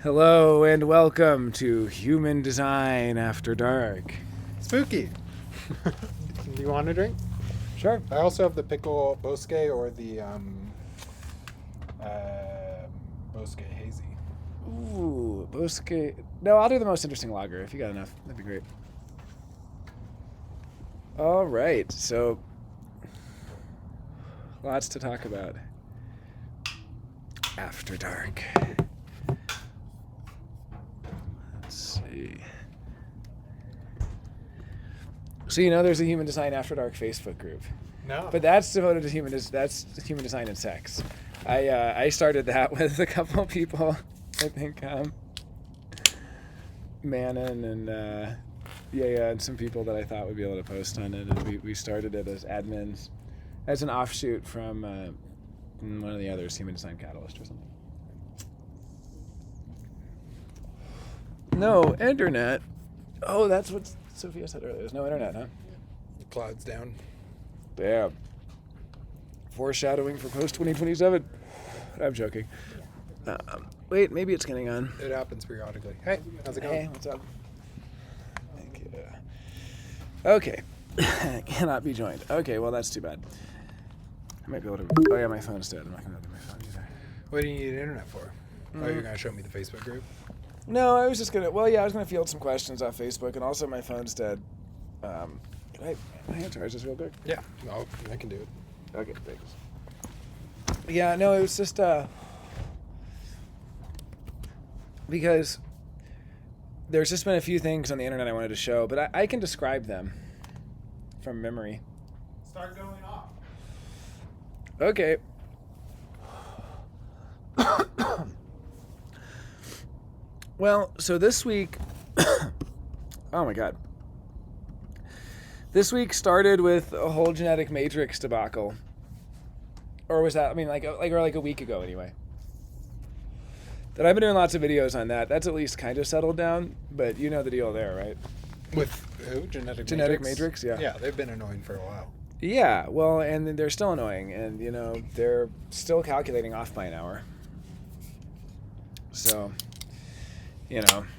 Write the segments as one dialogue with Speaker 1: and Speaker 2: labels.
Speaker 1: Hello and welcome to Human Design After Dark.
Speaker 2: Spooky. Do you want a drink?
Speaker 1: Sure.
Speaker 2: I also have the pickle bosque or the bosque hazy.
Speaker 1: Ooh, Bosque. No, I'll do the most interesting lager if you got enough. That'd be great. All right, so lots to talk about. After Dark. Let's see. So there's a Human Design After Dark Facebook group.
Speaker 2: No.
Speaker 1: But that's devoted to human design and sex. I started that with a couple of people. I think Manon and and some people that I thought would be able to post on it, and we started it as admins, as an offshoot from one of the others, Human Design Catalyst or something. No internet. Oh, that's what Sophia said earlier. There's no internet, huh?
Speaker 2: Clouds down.
Speaker 1: Damn. Foreshadowing for post 2027. I'm joking. Wait, maybe it's getting on.
Speaker 2: It happens periodically. Hey, how's it going?
Speaker 1: Hey, what's up? Thank you. Okay. Cannot be joined. Okay, well, that's too bad. I might be able to... Oh, yeah, my phone's dead. I'm not going to do my phone either.
Speaker 2: What do you need internet for? Oh, you're going to show me the Facebook group?
Speaker 1: No, I was just going to... Well, yeah, I was going to field some questions off Facebook, and also my phone's dead. Can I hand charge this real quick?
Speaker 2: Yeah. No, I can do it.
Speaker 1: Okay, thanks. Yeah, no, it was just... because there's just been a few things on the internet I wanted to show, but I can describe them from memory.
Speaker 2: Start going off.
Speaker 1: Okay. Well, so this week... oh my god. This week started with a whole genetic matrix debacle. Or was that, like a week ago anyway. That I've been doing lots of videos on that. That's at least kind of settled down, but you know the deal there, right?
Speaker 2: With who?
Speaker 1: Genetic matrix, yeah.
Speaker 2: Yeah, they've been annoying for a while.
Speaker 1: Yeah, well, and they're still annoying, and they're still calculating off by an hour. So,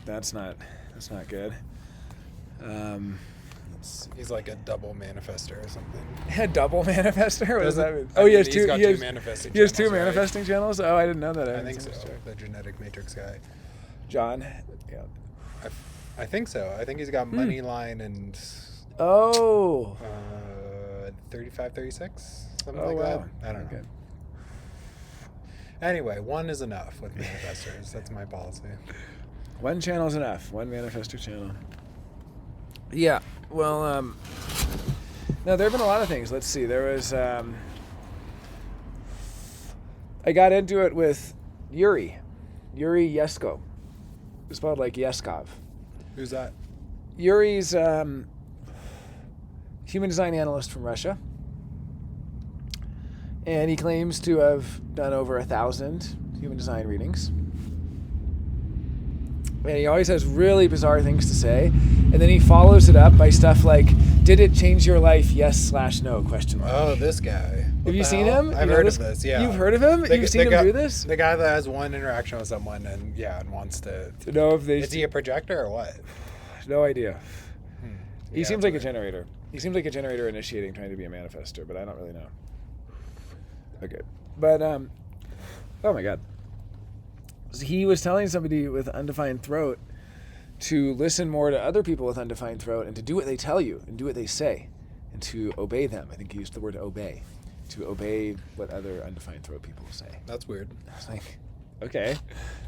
Speaker 1: that's not good.
Speaker 2: He's like a double manifester or something.
Speaker 1: A double manifester? What does that mean?
Speaker 2: Oh, he has two. He has manifesting.
Speaker 1: He has two
Speaker 2: channels,
Speaker 1: manifesting
Speaker 2: right?
Speaker 1: channels. Oh, I didn't know that.
Speaker 2: I think so. The genetic matrix guy.
Speaker 1: John. Yeah.
Speaker 2: I think so. I think he's got money line and.
Speaker 1: Oh.
Speaker 2: 35, 36, something
Speaker 1: Oh,
Speaker 2: like
Speaker 1: wow.
Speaker 2: that. I don't know. Anyway, one is enough with manifestors. That's my policy.
Speaker 1: One channel's enough. One manifestor channel. Yeah. Well, no, there have been a lot of things. Let's see. There was, I got into it with Yuri Yesko. It's spelled like Yeskov.
Speaker 2: Who's that?
Speaker 1: Yuri's human design analyst from Russia. And he claims to have done over 1,000 human design readings. And he always has really bizarre things to say. And then he follows it up by stuff like, did it change your life? Yes/no, question mark.
Speaker 2: Oh, this guy.
Speaker 1: Have you seen him?
Speaker 2: I've heard of this, yeah.
Speaker 1: You've heard of him? You've seen him do this?
Speaker 2: The guy that has one interaction with someone and wants to
Speaker 1: know if they...
Speaker 2: Is he a projector or what?
Speaker 1: No idea. He
Speaker 2: Yeah,
Speaker 1: seems like a generator. He seems like a generator initiating, trying to be a manifestor, but I don't really know. Okay. But, oh my god. He was telling somebody with undefined throat to listen more to other people with undefined throat and to do what they tell you and do what they say and to obey them. I think he used the word obey. To obey what other undefined throat people say.
Speaker 2: That's weird.
Speaker 1: I was like, okay.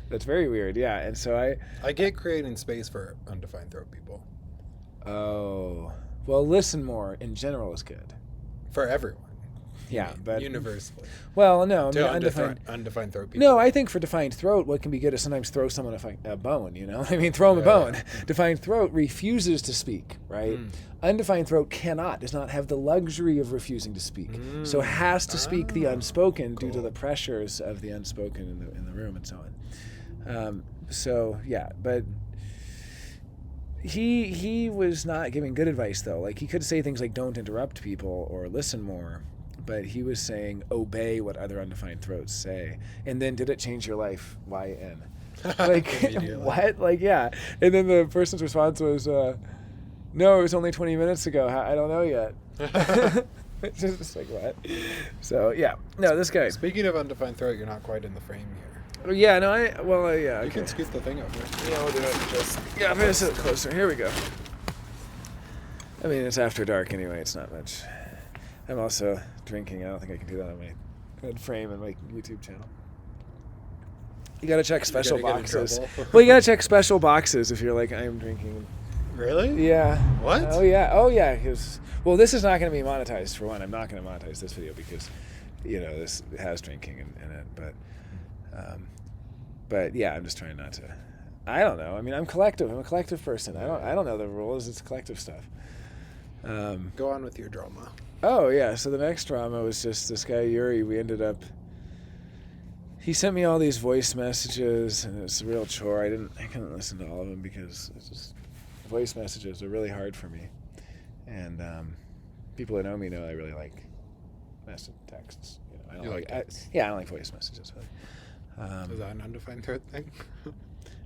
Speaker 1: That's very weird, yeah. And so
Speaker 2: I get creating space for undefined throat people.
Speaker 1: Oh. Well, listen more in general is good.
Speaker 2: For everyone.
Speaker 1: Yeah, but
Speaker 2: universally.
Speaker 1: Well, no,
Speaker 2: to
Speaker 1: undefined
Speaker 2: throat people.
Speaker 1: No, I think for defined throat, what can be good is sometimes throw someone a bone. Throw them a bone. Defined throat refuses to speak, right? Undefined throat does not have the luxury of refusing to speak, so has to speak the unspoken due to the pressures of the unspoken in the room and so on. So yeah, but he was not giving good advice though. Like he could say things like "don't interrupt people" or "listen more." But he was saying, obey what other undefined throats say. And then, did it change your life? YN. Like,
Speaker 2: Immediately.
Speaker 1: what? Like, yeah. And then the person's response was, no, it was only 20 minutes ago. I don't know yet. It's just like, what? So, yeah. No, this guy.
Speaker 2: Speaking of undefined throat, you're not quite in the frame here.
Speaker 1: Yeah, no, yeah.
Speaker 2: You
Speaker 1: Okay.
Speaker 2: can scoot the thing over.
Speaker 1: Yeah, we'll do it. Yeah, I'm going to sit closer. Here we go. I mean, it's after dark anyway. It's not much. I'm also drinking. I don't think I can do that on my head frame and my YouTube channel. You got to check special
Speaker 2: gonna get in
Speaker 1: boxes.
Speaker 2: trouble.
Speaker 1: Well, you got to check special boxes if you're like, I am drinking.
Speaker 2: Really?
Speaker 1: Yeah.
Speaker 2: What?
Speaker 1: Oh, yeah. Well, this is not going to be monetized, for one. I'm not going to monetize this video because, this has drinking in it. But yeah, I'm just trying not to. I don't know. I mean, I'm collective. I'm a collective person. I don't know the rules. It's collective stuff.
Speaker 2: Go on with your drama.
Speaker 1: Oh, yeah. So the next drama was just this guy, Yuri. He sent me all these voice messages, and it's a real chore. I couldn't listen to all of them because voice messages are really hard for me. And people that know me know I really like message texts. I don't
Speaker 2: like texts?
Speaker 1: I don't like voice messages. Really.
Speaker 2: Is that an undefined throat thing?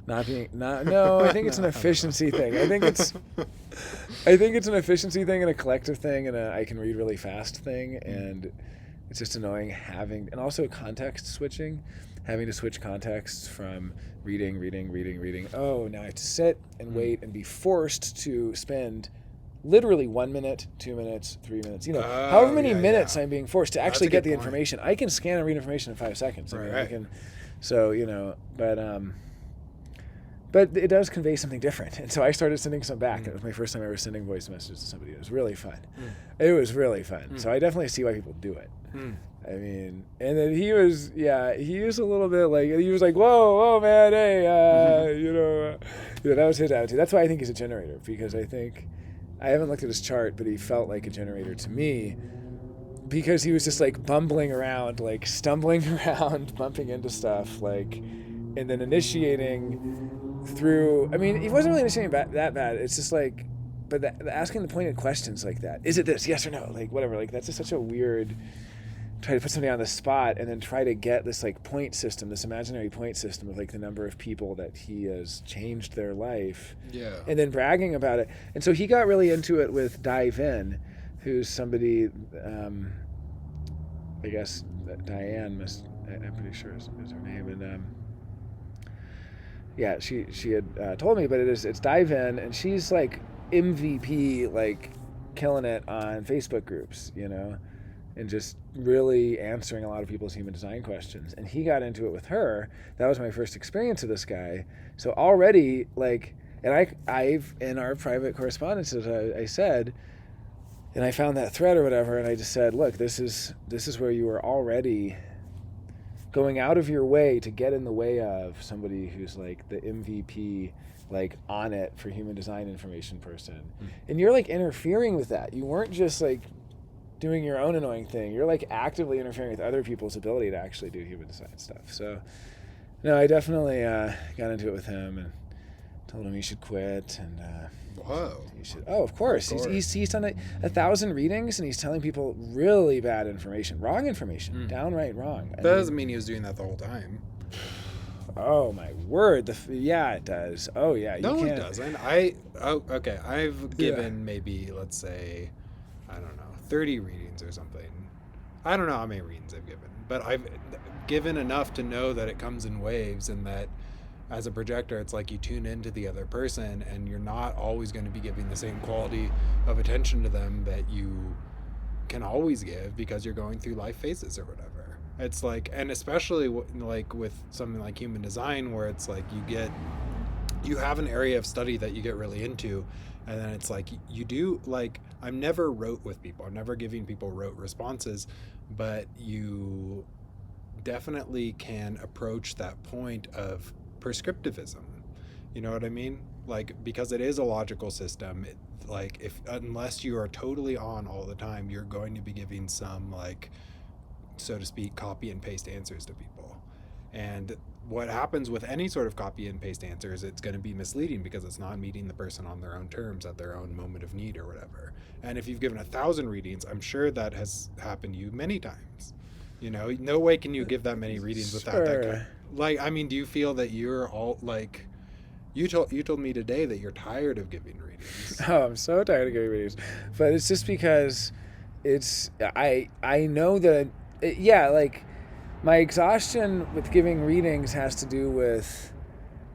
Speaker 1: No, I think it's an efficiency thing. I think it's an efficiency thing and a collective thing and I can read really fast thing, and it's just annoying and also context switching, having to switch contexts from reading. Oh, now I have to sit and wait and be forced to spend literally 1 minute, 2 minutes, 3 minutes, however many minutes I'm being forced to actually get the information. I can scan and read information in 5 seconds.
Speaker 2: Right.
Speaker 1: I can, but it does convey something different. And so I started sending some back. It was my first time ever sending voice messages to somebody. It was really fun. It was really fun. So I definitely see why people do it. I mean, and then he was a little bit like, he was like, whoa, man, hey, that was his attitude. That's why I think he's a generator, because I haven't looked at his chart, but he felt like a generator to me because he was just like bumbling around, like stumbling around, bumping into stuff, like, and then initiating through. I mean, he wasn't really initiating that bad. It's just like, but asking the pointed questions like that. Is it this? Yes or no? Like, whatever. Like, that's just such a weird. Try to put somebody on the spot and then try to get this like point system, this imaginary point system of like the number of people that he has changed their life.
Speaker 2: Yeah.
Speaker 1: And then bragging about it. And so he got really into it with Dive In, who's somebody, I guess Diane I'm pretty sure is her name. And yeah, she had told me, but it's Dive In, and she's like MVP, like killing it on Facebook groups, and just really answering a lot of people's human design questions. And he got into it with her. That was my first experience of this guy. So already, like, and I've in our private correspondences, I said, and I found that thread or whatever, and I just said, look, this is where you are already going out of your way to get in the way of somebody who's like the MVP, like on it for human design information person. And you're like interfering with that. You weren't just like doing your own annoying thing. You're like actively interfering with other people's ability to actually do human design stuff. So, no, I definitely got into it with him and told him he should quit. And
Speaker 2: whoa,
Speaker 1: he should. Oh, of course. He's done 1,000 readings and he's telling people really bad information, wrong information, downright wrong.
Speaker 2: That doesn't mean he was doing that the whole time.
Speaker 1: Oh my word! Yeah, it does. Oh yeah,
Speaker 2: no, it doesn't. Okay. I've given maybe, let's say, I don't know, 30 readings or something. I don't know how many readings I've given, but I've given enough to know that it comes in waves, and that as a projector, it's like you tune into the other person, and you're not always going to be giving the same quality of attention to them that you can always give because you're going through life phases or whatever. It's like, and especially like with something like human design, where it's like you have an area of study that you get really into, and then it's like you do, like, I'm never rote with people. I'm never giving people rote responses, but you definitely can approach that point of prescriptivism. You know what I mean? Like, because it is a logical system. Like, unless you are totally on all the time, you're going to be giving some, like, so to speak, copy and paste answers to people. And what happens with any sort of copy and paste answers, it's going to be misleading because it's not meeting the person on their own terms at their own moment of need or whatever. And if you've given 1,000 readings, I'm sure that has happened to you many times. No way can you give that many readings without that Like, I mean, do you feel that you're all like, you told me today that you're tired of giving readings.
Speaker 1: Oh, I'm so tired of giving readings, but it's just because I know that yeah, like my exhaustion with giving readings has to do with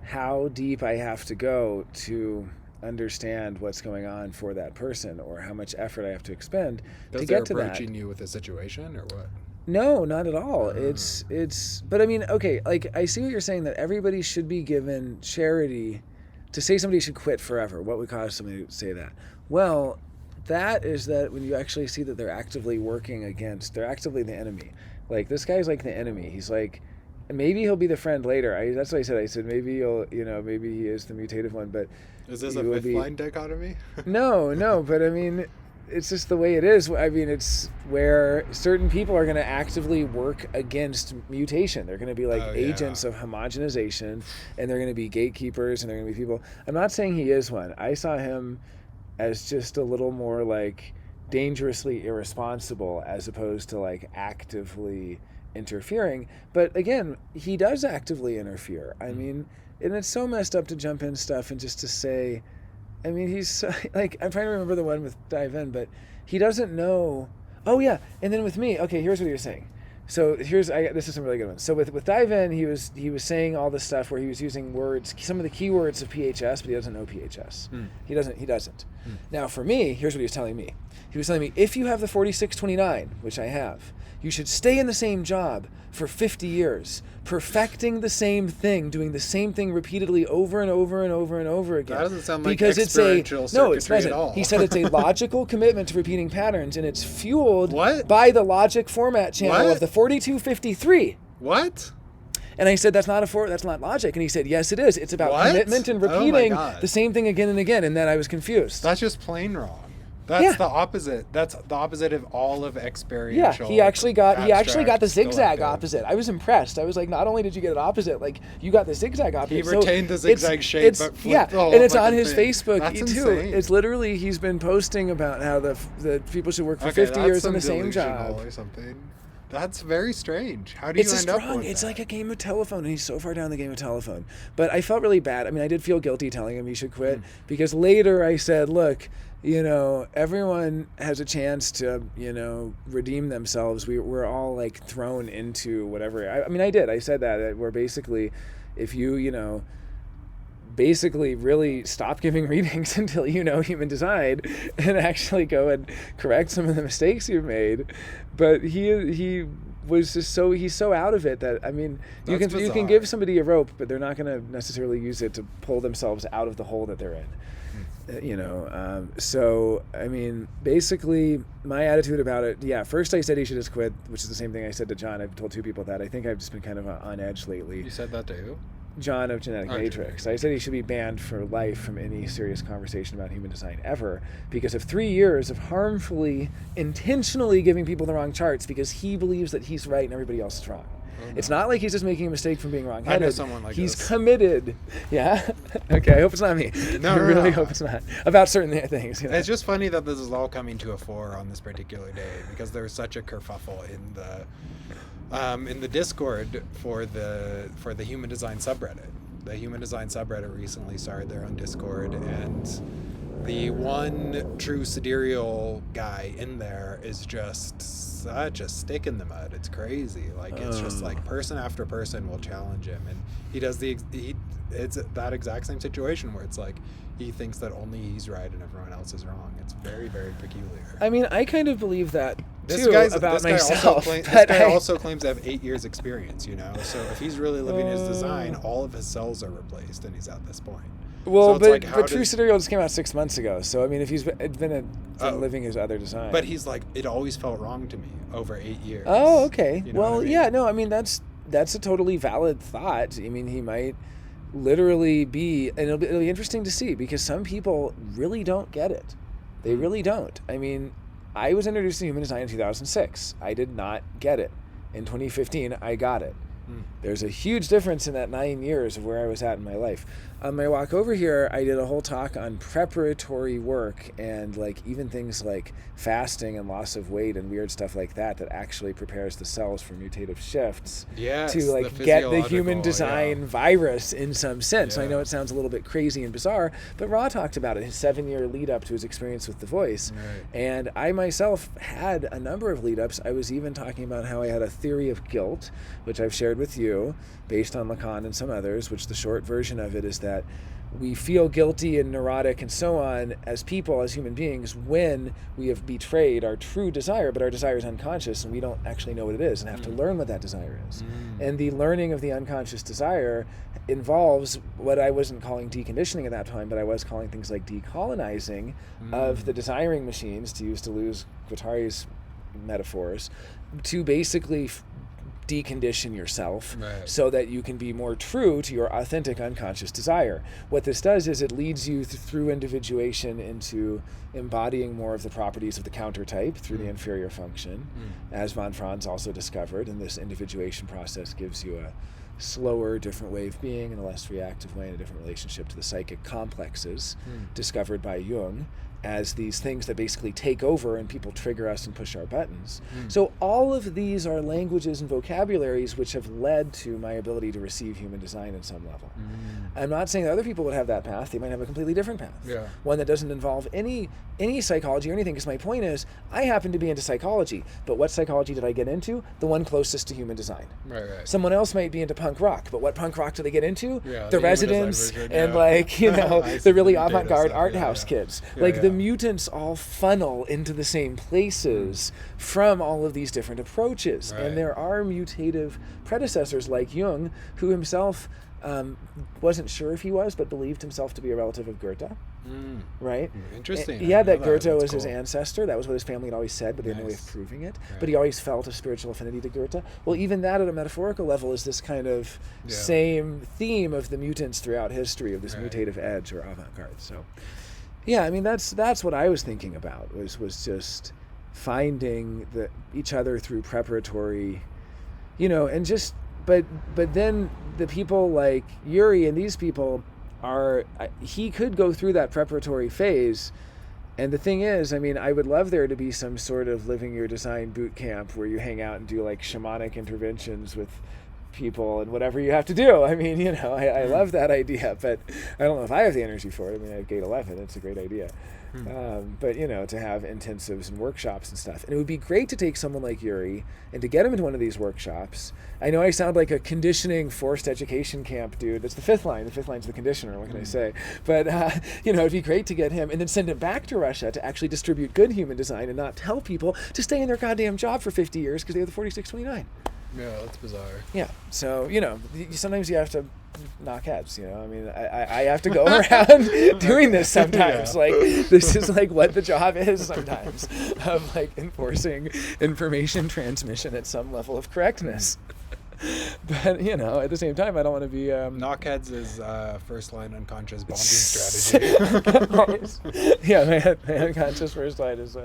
Speaker 1: how deep I have to go to understand what's going on for that person, or how much effort I have to expend to get to that.
Speaker 2: Approaching you with a situation or what?
Speaker 1: No, not at all. It's but I mean, okay, like I see what you're saying, that everybody should be given charity. To say somebody should quit forever, what would cause somebody to say that? Well, that is that when you actually see that they're actively they're actively the enemy. Like, this guy's like the enemy. He's like, maybe he'll be the friend later. That's what I said. I said maybe maybe he is the mutative one, but
Speaker 2: is this a fifth line dichotomy?
Speaker 1: No, but I mean, it's just the way it is. I mean, it's where certain people are going to actively work against mutation. They're going to be like agents of homogenization, and they're going to be gatekeepers, and they're going to be people. I'm not saying he is one. I saw him as just a little more like dangerously irresponsible, as opposed to like actively interfering. But again, he does actively interfere. I mean, and it's so messed up to jump in stuff and just to say, I mean, he's so, like, I'm trying to remember the one with Dive In, but he doesn't know. Oh yeah, and then with me, okay, here's what he was saying. So this is some really good ones. So with Dive In, he was saying all this stuff where he was using words, some of the keywords of PHS, but he doesn't know PHS. He doesn't. Now for me, here's what he was telling me. He was telling me, if you have the 4629, which I have, you should stay in the same job for 50 years, perfecting the same thing, doing the same thing repeatedly over and over and over and over again.
Speaker 2: That doesn't sound like
Speaker 1: because
Speaker 2: experiential circuitry at all.
Speaker 1: He said it's a logical commitment to repeating patterns, and it's fueled
Speaker 2: What?
Speaker 1: by the logic format channel
Speaker 2: What?
Speaker 1: of the 4253.
Speaker 2: What?
Speaker 1: And I said, that's not logic. And he said, yes, it is. It's about
Speaker 2: What?
Speaker 1: commitment and
Speaker 2: Oh my
Speaker 1: repeating
Speaker 2: God.
Speaker 1: the same thing again and again. And then I was confused.
Speaker 2: That's just plain wrong. That's the opposite. That's the opposite of all of experiential.
Speaker 1: Yeah, he actually got the
Speaker 2: abstract,
Speaker 1: zigzag
Speaker 2: selective.
Speaker 1: opposite. I was impressed. I was like, not only did you get it opposite, like you got the zigzag opposite.
Speaker 2: He retained the zigzag shape, but flipped the whole
Speaker 1: and it's on
Speaker 2: fucking
Speaker 1: his
Speaker 2: thing.
Speaker 1: Facebook
Speaker 2: That's
Speaker 1: too.
Speaker 2: insane.
Speaker 1: It's literally, he's been posting about how the people should work for 50 years in the same job.
Speaker 2: Or something. That's very strange. How do you
Speaker 1: It's
Speaker 2: end up
Speaker 1: strong.
Speaker 2: with
Speaker 1: It's
Speaker 2: that?
Speaker 1: like a game of telephone, and he's so far down the game of telephone. But I felt really bad. I mean, I did feel guilty telling him he should quit, because later I said, look, everyone has a chance to, redeem themselves. We're all like thrown into whatever. I mean, I did. I said that we're basically, if you, basically really stop giving readings until you know human design, and actually go and correct some of the mistakes you've made. But he was just he's so out of it that, I mean, you can give somebody a rope, but they're not going to necessarily use it to pull themselves out of the hole that they're in. So I mean, basically my attitude about it, first I said he should just quit, which is the same thing I said to John. I've told two people that. I think I've just been kind of on edge lately.
Speaker 2: You said that to who?
Speaker 1: John of Genetic Matrix. I said he should be banned for life from any serious conversation about human design ever, because of 3 years of harmfully, intentionally giving people the wrong charts because he believes that he's right and everybody else is wrong. Oh, no. It's not like he's just making a mistake from being wrong-headed.
Speaker 2: I know someone like
Speaker 1: he's
Speaker 2: this.
Speaker 1: Committed. Yeah? Okay, I hope it's not me.
Speaker 2: No,
Speaker 1: I really hope it's not. About certain things.
Speaker 2: It's just funny that this is all coming to a fore on this particular day, because there was such a kerfuffle in the Discord for the human design subreddit. The human design subreddit recently started their own Discord, and the one true sidereal guy in there is just such a stick in the mud. It's crazy. Like, it's just like person after person will challenge him, and he does it's that exact same situation where it's like he thinks that only he's right and everyone else is wrong. It's very, very peculiar.
Speaker 1: I mean, I kind of believe that
Speaker 2: This
Speaker 1: too
Speaker 2: guy
Speaker 1: about myself.
Speaker 2: Also claims to have 8 years experience, So if he's really living his design, all of his cells are replaced, and he's at this point.
Speaker 1: Well,
Speaker 2: so
Speaker 1: but True Sidereal just came out 6 months ago. So I mean, if he's been living his other design.
Speaker 2: But he's like, it always felt wrong to me over 8 years.
Speaker 1: Oh, okay.
Speaker 2: You know what I mean?
Speaker 1: Yeah, no, I mean, that's a totally valid thought. I mean, he might literally be, and it'll be interesting to see, because some people really don't get it. They really don't. I mean, I was introduced to human design in 2006. I did not get it. In 2015, I got it. There's a huge difference in that 9 years of where I was at in my life. On my walk over here, I did a whole talk on preparatory work and like even things like fasting and loss of weight and weird stuff like that actually prepares the cells for mutative shifts to like get the human design virus in some sense. I know it sounds a little bit crazy and bizarre, but Ra talked about it, his 7-year lead up to his experience with the voice. And I myself had a number of lead ups. I was even talking about how I had a theory of guilt, which I've shared with you based on Lacan and some others, which the short version of it is that we feel guilty and neurotic and so on as people, as human beings, when we have betrayed our true desire, but our desire is unconscious and we don't actually know what it is and have to learn what that desire is. And the learning of the unconscious desire involves what I wasn't calling deconditioning at that time, but I was calling things like decolonizing of the desiring machines, to use Deleuze Guattari's metaphors, to basically decondition yourself so that you can be more true to your authentic unconscious desire. What this does is it leads you through individuation into embodying more of the properties of the countertype through the inferior function, as von Franz also discovered, and this individuation process gives you a slower, different way of being in a less reactive way, in a different relationship to the psychic complexes discovered by Jung as these things that basically take over and people trigger us and push our buttons. So all of these are languages and vocabularies which have led to my ability to receive human design at some level. I'm not saying that other people would have that path. They might have a completely different path. One that doesn't involve any psychology or anything, because my point is, I happen to be into psychology, but what psychology did I get into? The one closest to human design. Someone else might be into punk rock, but what punk rock do they get into? The Residents and like, you know, the really avant-garde art house kids. Like the mutants all funnel into the same places from all of these different approaches. And there are mutative predecessors like Jung, who himself wasn't sure if he was, but believed himself to be a relative of Goethe. Right?
Speaker 2: Interesting.
Speaker 1: That Goethe was his ancestor. That was what his family had always said, but they had no way of proving it. But he always felt a spiritual affinity to Goethe. Well, even that at a metaphorical level is this kind of same theme of the mutants throughout history, of this mutative edge or avant-garde. So, yeah, I mean, that's what I was thinking about, was just finding each other through preparatory, you know, and just, but then the people like Yuri and these people he could go through that preparatory phase. And the thing is, I mean, I would love there to be some sort of living your design boot camp where you hang out and do like shamanic interventions with people and whatever you have to do. I mean, you know, I love that idea, but I don't know if I have the energy for it. I mean, I have Gate 11. It's a great idea. But, you know, to have intensives and workshops and stuff. And it would be great to take someone like Yuri and to get him into one of these workshops. I know I sound like a conditioning forced education camp dude. That's the fifth line. The fifth line's the conditioner. What can I say? But, you know, it'd be great to get him and then send him back to Russia to actually distribute good human design and not tell people to stay in their goddamn job for 50 years because they have the 4629.
Speaker 2: Yeah, that's bizarre.
Speaker 1: Yeah. So, you know, sometimes you have to knock heads, you know. I mean, I have to go around doing this sometimes. Like, this is like what the job is sometimes, of like enforcing information transmission at some level of correctness. But, you know, at the same time, I don't want to be...
Speaker 2: Knockheads is first line unconscious bonding strategy.
Speaker 1: Nice. Yeah, my unconscious first line is...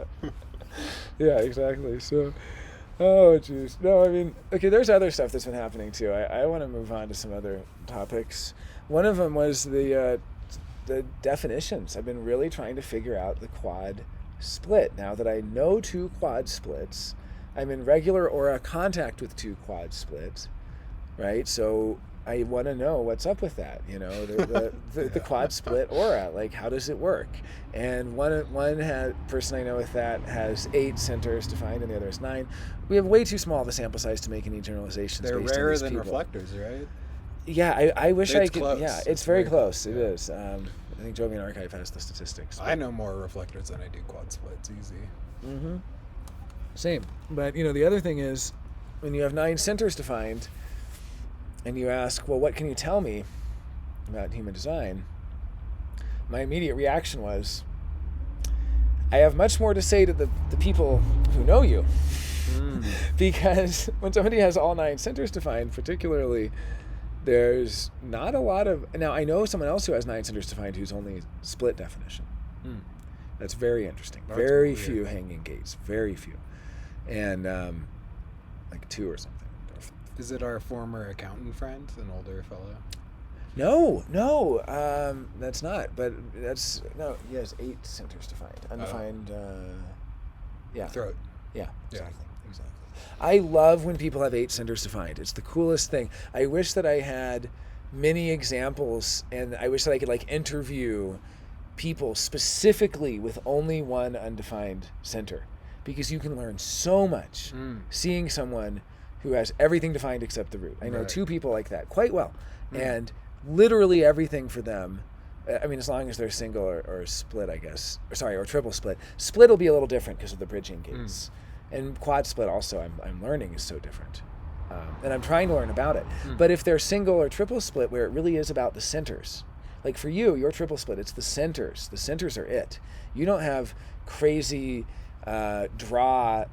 Speaker 1: yeah, exactly. So... Oh, jeez. No, I mean, okay, there's other stuff that's been happening, too. I want to move on to some other topics. One of them was the definitions. I've been really trying to figure out the quad split. Now that I know 2 quad splits, I'm in regular aura contact with 2 quad splits, right? So I want to know what's up with that, you know, the quad split aura, like how does it work? And one person I know with that has 8 centers defined and the other is 9. We have way too small of a sample size to make any generalizations.
Speaker 2: They're
Speaker 1: based
Speaker 2: rarer
Speaker 1: on
Speaker 2: than
Speaker 1: people.
Speaker 2: reflectors, right?
Speaker 1: Yeah, I wish I could.
Speaker 2: Close.
Speaker 1: Yeah, it's very close. It is. I think Jovian Archive has the statistics.
Speaker 2: I know more reflectors than I do quad splits. Easy.
Speaker 1: Mm-hmm. Same. But, you know, the other thing is, when you have 9 centers defined, and you ask, well, what can you tell me about human design? My immediate reaction was, I have much more to say to the people who know you. Because when somebody has all 9 centers defined, particularly, there's not a lot of... Now, I know someone else who has 9 centers defined who's only split definition. That's very interesting. That's very weird. Few hanging gates. Very few. And like 2 or something.
Speaker 2: Is it our former accountant friend, an older fellow?
Speaker 1: No, that's not. But that's no. He has 8 centers defined, undefined. Yeah.
Speaker 2: Throat.
Speaker 1: Yeah.
Speaker 2: Yeah.
Speaker 1: Exactly. I love when people have 8 centers defined. It's the coolest thing. I wish that I had many examples, and I wish that I could like interview people specifically with only one undefined center, because you can learn so much seeing someone who has everything defined except the root. I know 2 people like that quite well, and literally everything for them. I mean, as long as they're single or split, I guess, or triple split. Split will be a little different because of the bridging gates, and quad split also. I'm learning is so different, and I'm trying to learn about it. But if they're single or triple split, where it really is about the centers. Like for you, your triple split, it's the centers. The centers are it. You don't have crazy draw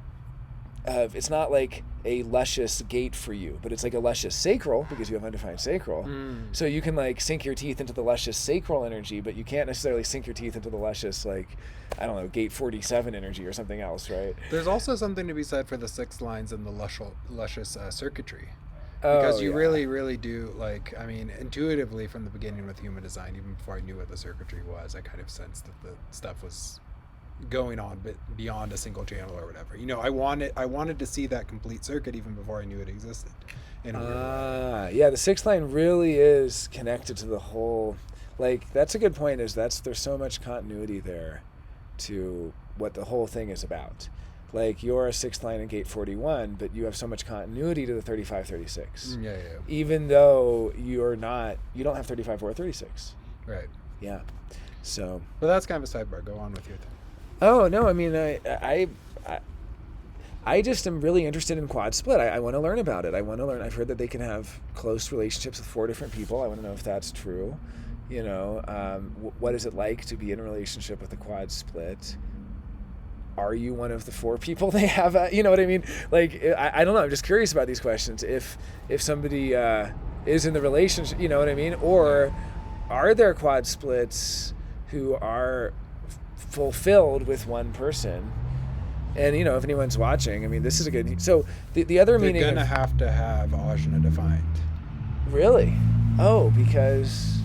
Speaker 1: of, it's not like a luscious gate for you, but it's like a luscious sacral because you have undefined sacral. So you can like sink your teeth into the luscious sacral energy, but you can't necessarily sink your teeth into the luscious, like, I don't know, gate 47 energy or something else, right?
Speaker 2: There's also something to be said for the 6 lines and the luscious circuitry. Because you really do, like, I mean, intuitively from the beginning with human design, even before I knew what the circuitry was, I kind of sensed that the stuff was going on but beyond a single channel or whatever. You know, I wanted to see that complete circuit even before I knew it existed. In a weird way.
Speaker 1: Yeah, the 6th line really is connected to the whole, like, that's a good point, is there's so much continuity there to what the whole thing is about. Like, you're a 6th line in gate 41, but you have so much continuity to the 35-36.
Speaker 2: Yeah.
Speaker 1: Even though you don't have 35 or 36.
Speaker 2: Right.
Speaker 1: Yeah. So.
Speaker 2: But that's kind of a sidebar. Go on with your thing.
Speaker 1: Oh no! I mean, I just am really interested in quad split. I want to learn about it. I want to learn. I've heard that they can have close relationships with 4 different people. I want to know if that's true. You know, what is it like to be in a relationship with a quad split? Are you one of the 4 people they have? You know what I mean? Like, I don't know. I'm just curious about these questions. If somebody is in the relationship, you know what I mean? Or are there quad splits who are fulfilled with one person? And, you know, if anyone's watching, I mean, this is a good... So, the other meaning...
Speaker 2: You're going to have to have ajna defined.
Speaker 1: Really? Oh, because...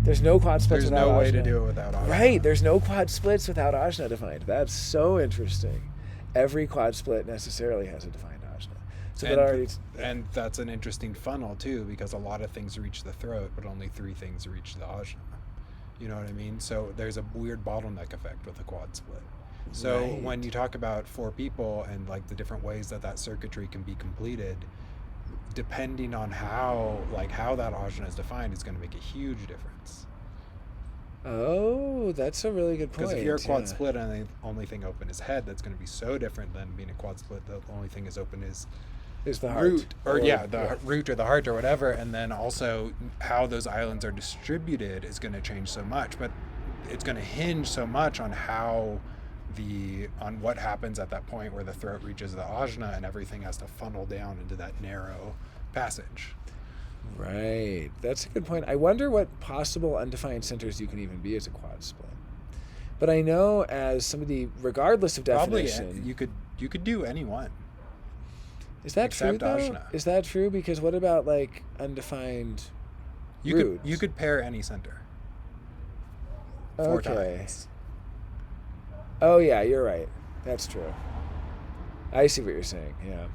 Speaker 1: There's no quad splits without ajna.
Speaker 2: There's no way to do it without ajna.
Speaker 1: Right, there's no quad splits without ajna defined. That's so interesting. Every quad split necessarily has a defined ajna. So
Speaker 2: and that's an interesting funnel too, because a lot of things reach the throat, but only 3 things reach the ajna. You know what I mean? So there's a weird bottleneck effect with a quad split. So when you talk about 4 people and like the different ways that circuitry can be completed, depending on how that ajna is defined, is going to make a huge difference.
Speaker 1: Oh, that's a really good point.
Speaker 2: Because if you're a quad split and the only thing open is head, that's going to be so different than being a quad split. The only thing is open is
Speaker 1: the heart.
Speaker 2: Root, root or the heart or whatever. And then also how those islands are distributed is going to change so much, but it's going to hinge so much on on what happens at that point where the throat reaches the ajna and everything has to funnel down into that narrow passage.
Speaker 1: Right. That's a good point. I wonder what possible undefined centers you can even be as a quad split. But I know as somebody, regardless of definition...
Speaker 2: Probably you could do any one.
Speaker 1: Is that true, though?
Speaker 2: Ajna.
Speaker 1: Is that true? Because what about, like, undefined roots?
Speaker 2: You could pair any center. 4
Speaker 1: Okay.
Speaker 2: times.
Speaker 1: Oh, yeah, you're right. That's true. I see what you're saying, yeah.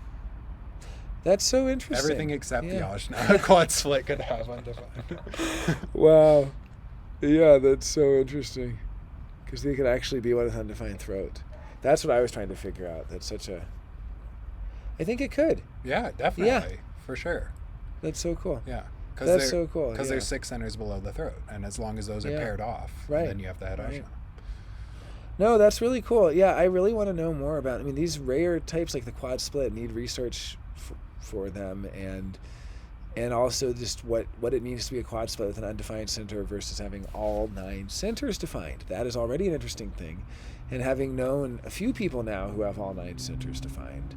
Speaker 1: That's so interesting.
Speaker 2: Everything except the ajna. A quad split could have undefined.
Speaker 1: Wow. Yeah, that's so interesting. Because they could actually be one with undefined throat. That's what I was trying to figure out. That's such a... I think it could.
Speaker 2: Yeah, definitely. Yeah. For sure.
Speaker 1: That's so cool.
Speaker 2: Yeah.
Speaker 1: That's so cool.
Speaker 2: Because there's 6 centers below the throat. And as long as those are paired off, then you have the head ajna.
Speaker 1: No, that's really cool. Yeah, I really want to know more about... I mean, these rare types like the quad split need research for them, and also just what it means to be a quad split with an undefined center versus having all 9 centers defined. That is already an interesting thing. And having known a few people now who have all 9 centers defined,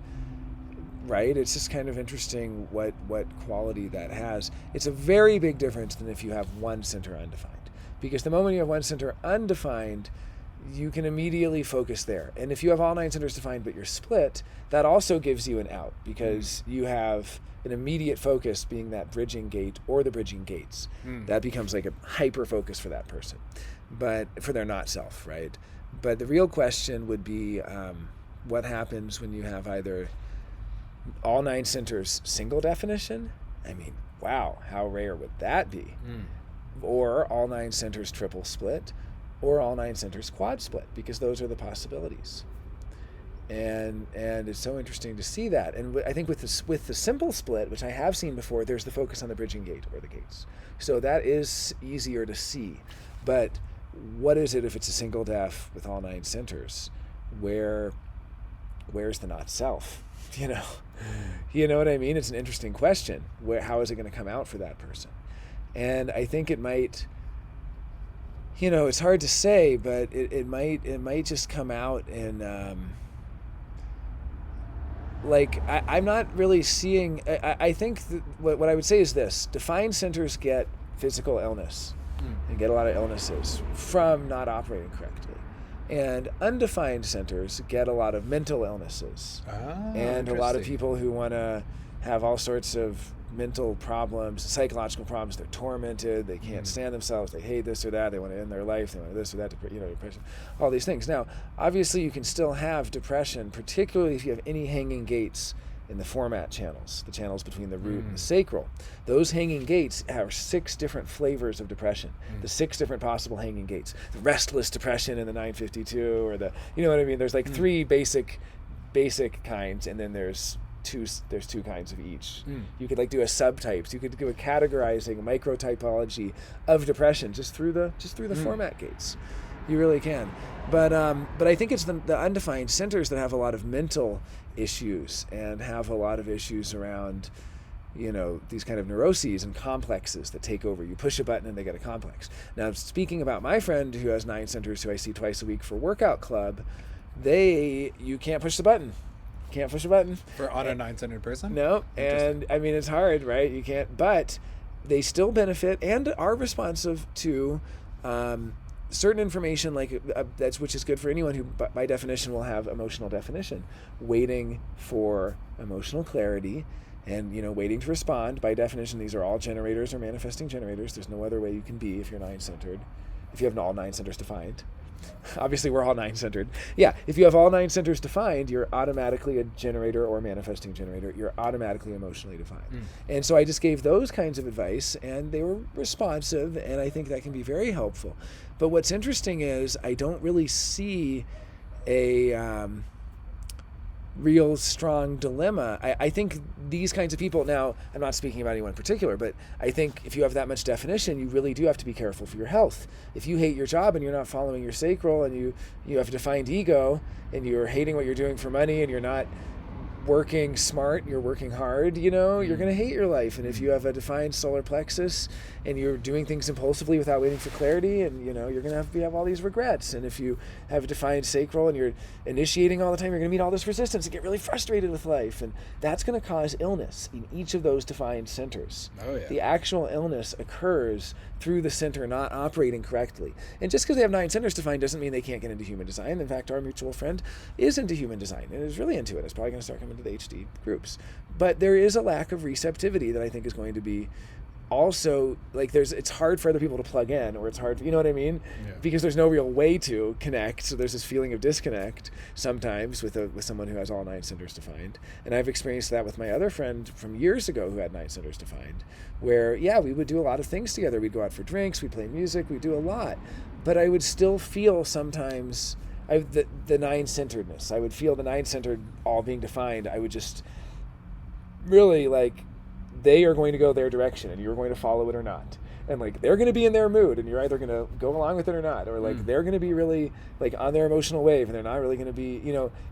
Speaker 1: right? It's just kind of interesting what quality that has. It's a very big difference than if you have 1 center undefined. Because the moment you have 1 center undefined, you can immediately focus there. And if you have all 9 centers defined but you're split, that also gives you an out, because you have an immediate focus being that bridging gate or the bridging gates. That becomes like a hyper focus for that person, but for their not self, right? But the real question would be, what happens when you have either all 9 centers single definition? I mean, wow, how rare would that be? Or all 9 centers triple split, or all 9 centers quad split, because those are the possibilities. And it's so interesting to see that. And I think with the simple split, which I have seen before, there's the focus on the bridging gate or the gates. So that is easier to see. But what is it if it's a single def with all 9 centers? Where's the not self? You know what I mean? It's an interesting question. How is it going to come out for that person? And I think it might, it's hard to say, but it might just come out in, I'm not really seeing, I think what I would say is this: defined centers get physical illness and get a lot of illnesses from not operating correctly. And undefined centers get a lot of mental illnesses. And a lot of people who want to have all sorts of mental problems, psychological problems. They're tormented, they can't stand themselves, they hate this or that, they want to end their life, they want this or that, depression, all these things. Now, obviously you can still have depression, particularly if you have any hanging gates in the format channels, the channels between the root and the sacral. Those hanging gates have 6 different flavors of depression, the 6 different possible hanging gates. The restless depression in the 952, or the, you know what I mean? There's like 3 basic kinds, and then there's two kinds of each. You could do a subtypes. You could do a categorizing, a microtypology of depression just through the format gates. You really can. But I think it's the undefined centers that have a lot of mental issues and have a lot of issues around, these kind of neuroses and complexes that take over. You push a button and they get a complex. Now, speaking about my friend who has 9 centers, who I see twice a week for workout club, you can't push the button. Can't push a button.
Speaker 2: On a 9-centered person?
Speaker 1: No, and I mean, it's hard, right? You can't, but they still benefit and are responsive to certain information, which is good for anyone who, by definition, will have emotional definition, waiting for emotional clarity and, waiting to respond. By definition, these are all generators or manifesting generators. There's no other way you can be if you're 9-centered, if you have all 9 centers defined. Obviously, we're all 9-centered. Yeah, if you have all 9 centers defined, you're automatically a generator or manifesting generator. You're automatically emotionally defined. And so I just gave those kinds of advice, and they were responsive, and I think that can be very helpful. But what's interesting is I don't really see a real strong dilemma. I think these kinds of people, now I'm not speaking about anyone in particular, but I think if you have that much definition, you really do have to be careful for your health. If you hate your job and you're not following your sacral, and you have a defined ego, and you're hating what you're doing for money, and you're not working smart, you're working hard, you're going to hate your life. And if you have a defined solar plexus and you're doing things impulsively without waiting for clarity, and you're going to have all these regrets. And if you have a defined sacral and you're initiating all the time, you're going to meet all this resistance and get really frustrated with life, and that's going to cause illness in each of those defined centers. The actual illness occurs through the center not operating correctly. And just because they have 9 centers defined doesn't mean they can't get into human design. In fact, our mutual friend is into human design and is really into it. It's probably going to start coming to the HD groups. But there is a lack of receptivity that I think is going to be also, it's hard for other people to plug in, or it's hard, you know what I mean? Because there's no real way to connect. So there's this feeling of disconnect sometimes with someone who has all 9 centers defined. And I've experienced that with my other friend from years ago who had 9 centers defined, where, we would do a lot of things together. We'd go out for drinks, we'd play music, we'd do a lot. But I would still feel sometimes the 9-centeredness. I would feel the 9-centered all being defined. I would just really they are going to go their direction and you're going to follow it or not. And they're going to be in their mood and you're either going to go along with it or not. Or they're going to be really on their emotional wave and they're not really going to be,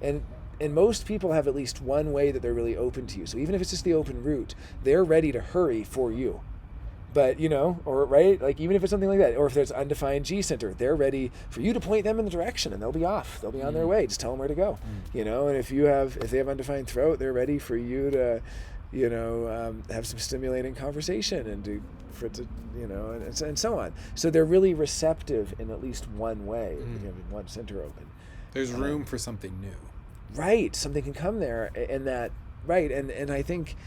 Speaker 1: and most people have at least one way that they're really open to you. So even if it's just the open route, they're ready to hurry for you. But, or right, even if it's something like that, or if there's undefined G center, they're ready for you to point them in the direction and they'll be off. They'll be on their way. Just tell them where to go, and if they have undefined throat, they're ready for you to, have some stimulating conversation and to for it to, and so on. So they're really receptive in at least one way, having one center open.
Speaker 2: There's room for something new.
Speaker 1: Right, something can come there, and that, right, and I think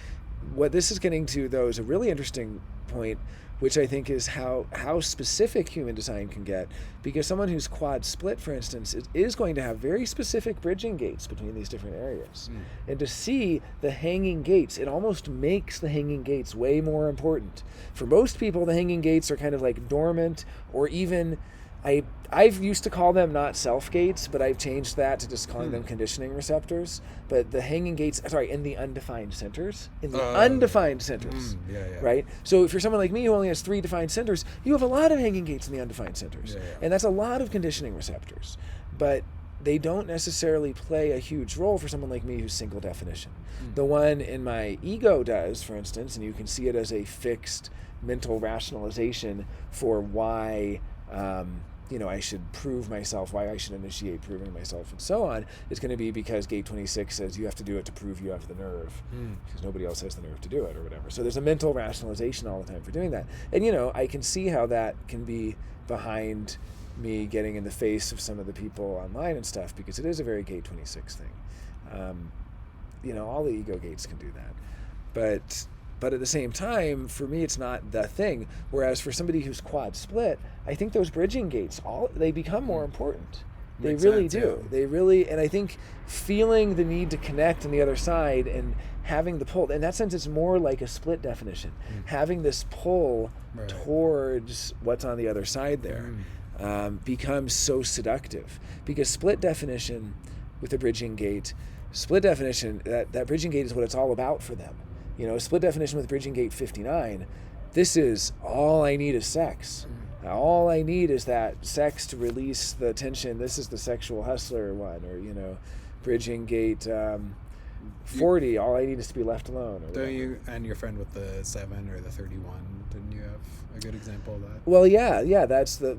Speaker 1: what this is getting to, though, is a really interesting point, which I think is how specific human design can get, because someone who's quad split, for instance, is going to have very specific bridging gates between these different areas. And to see the hanging gates, it almost makes the hanging gates way more important. For most people, the hanging gates are kind of like dormant, or even, I've used to call them not self gates, but I've changed that to just calling them conditioning receptors. But the hanging gates, in the undefined centers. Right? So if you're someone like me who only has 3 defined centers, you have a lot of hanging gates in the undefined centers. And that's a lot of conditioning receptors. But they don't necessarily play a huge role for someone like me who's single definition. The one in my ego does, for instance, and you can see it as a fixed mental rationalization for why I should prove myself, why I should initiate proving myself, and so on. It's going to be because Gate 26 says you have to do it to prove you have the nerve, because nobody else has the nerve to do it, or whatever. So there's a mental rationalization all the time for doing that. And, I can see how that can be behind me getting in the face of some of the people online and stuff, because it is a very Gate 26 thing. All the ego gates can do that. But at the same time, for me, it's not the thing. Whereas for somebody who's quad split, I think those bridging gates, they become more important. They really do. They really, and I think feeling the need to connect on the other side and having the pull, in that sense, it's more like a split definition. Having this pull towards what's on the other side there becomes so seductive. Because split definition with a bridging gate, that bridging gate is what it's all about for them. Split definition with bridging gate 59, this is all I need is sex. All I need is that sex to release the tension. This is the sexual hustler one, or, bridging gate 40, all I need is to be left alone. Or
Speaker 2: don't you, and your friend with the 7 or the 31, didn't you have a good example of that?
Speaker 1: Well, yeah, it's the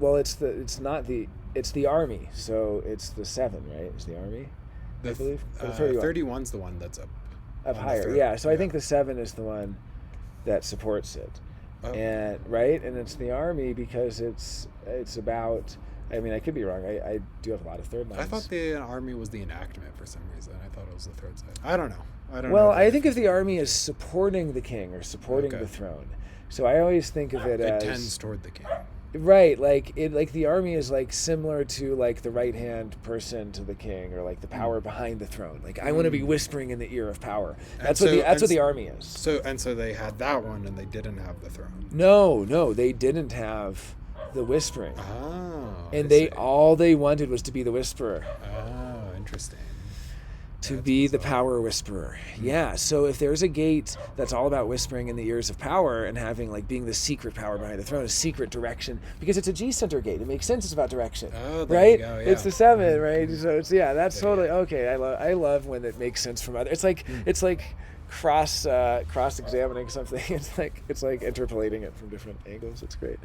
Speaker 1: army, so it's the 7, right? It's the army, I believe?
Speaker 2: The 31's the one that's up
Speaker 1: higher, yeah. So I think the 7 is the one that supports it, and it's the army because it's about. I mean, I could be wrong. I do have a lot of third lines.
Speaker 2: I thought the army was the enactment for some reason. I thought it was the third side. I don't know.
Speaker 1: Well, I think if the army is supporting the king or supporting the throne, so I always think of it as
Speaker 2: tends toward the king.
Speaker 1: Right, like the army is like similar to like the right hand person to the king, or like the power behind the throne. Like I want to be whispering in the ear of power. That's what the army is.
Speaker 2: So they had that one, and they didn't have the throne.
Speaker 1: No, they didn't have the whispering.
Speaker 2: Oh,
Speaker 1: and all they wanted was to be the whisperer.
Speaker 2: Oh, interesting.
Speaker 1: To be the power whisperer. Yeah, so if there's a gate that's all about whispering in the ears of power and having being the secret power behind the throne, a secret direction, because it's a G-center gate. It makes sense it's about direction.
Speaker 2: Oh, there
Speaker 1: right?
Speaker 2: You go, yeah.
Speaker 1: It's the 7, right? So it's that's totally okay. I love when it makes sense from other. It's like cross examining something. It's like interpolating it from different angles. It's great.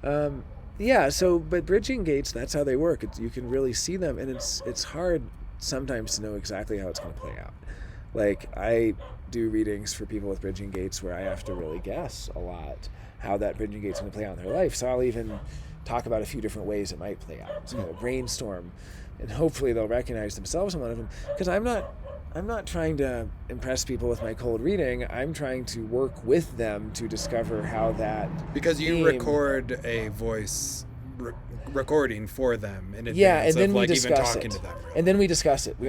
Speaker 1: But bridging gates, that's how they work. You can really see them, and it's hard sometimes to know exactly how it's going to play out. Like I do readings for people with bridging gates where I have to really guess a lot how that bridging gate's going to play out in their life. So I'll even talk about a few different ways it might play out. So brainstorm, and hopefully they'll recognize themselves in one of them. Because I'm not trying to impress people with my cold reading. I'm trying to work with them to discover how that.
Speaker 2: Because you record a voice recording for them in advance,
Speaker 1: and then we
Speaker 2: even
Speaker 1: discuss
Speaker 2: talking
Speaker 1: it.
Speaker 2: to them.
Speaker 1: And then we discuss it. We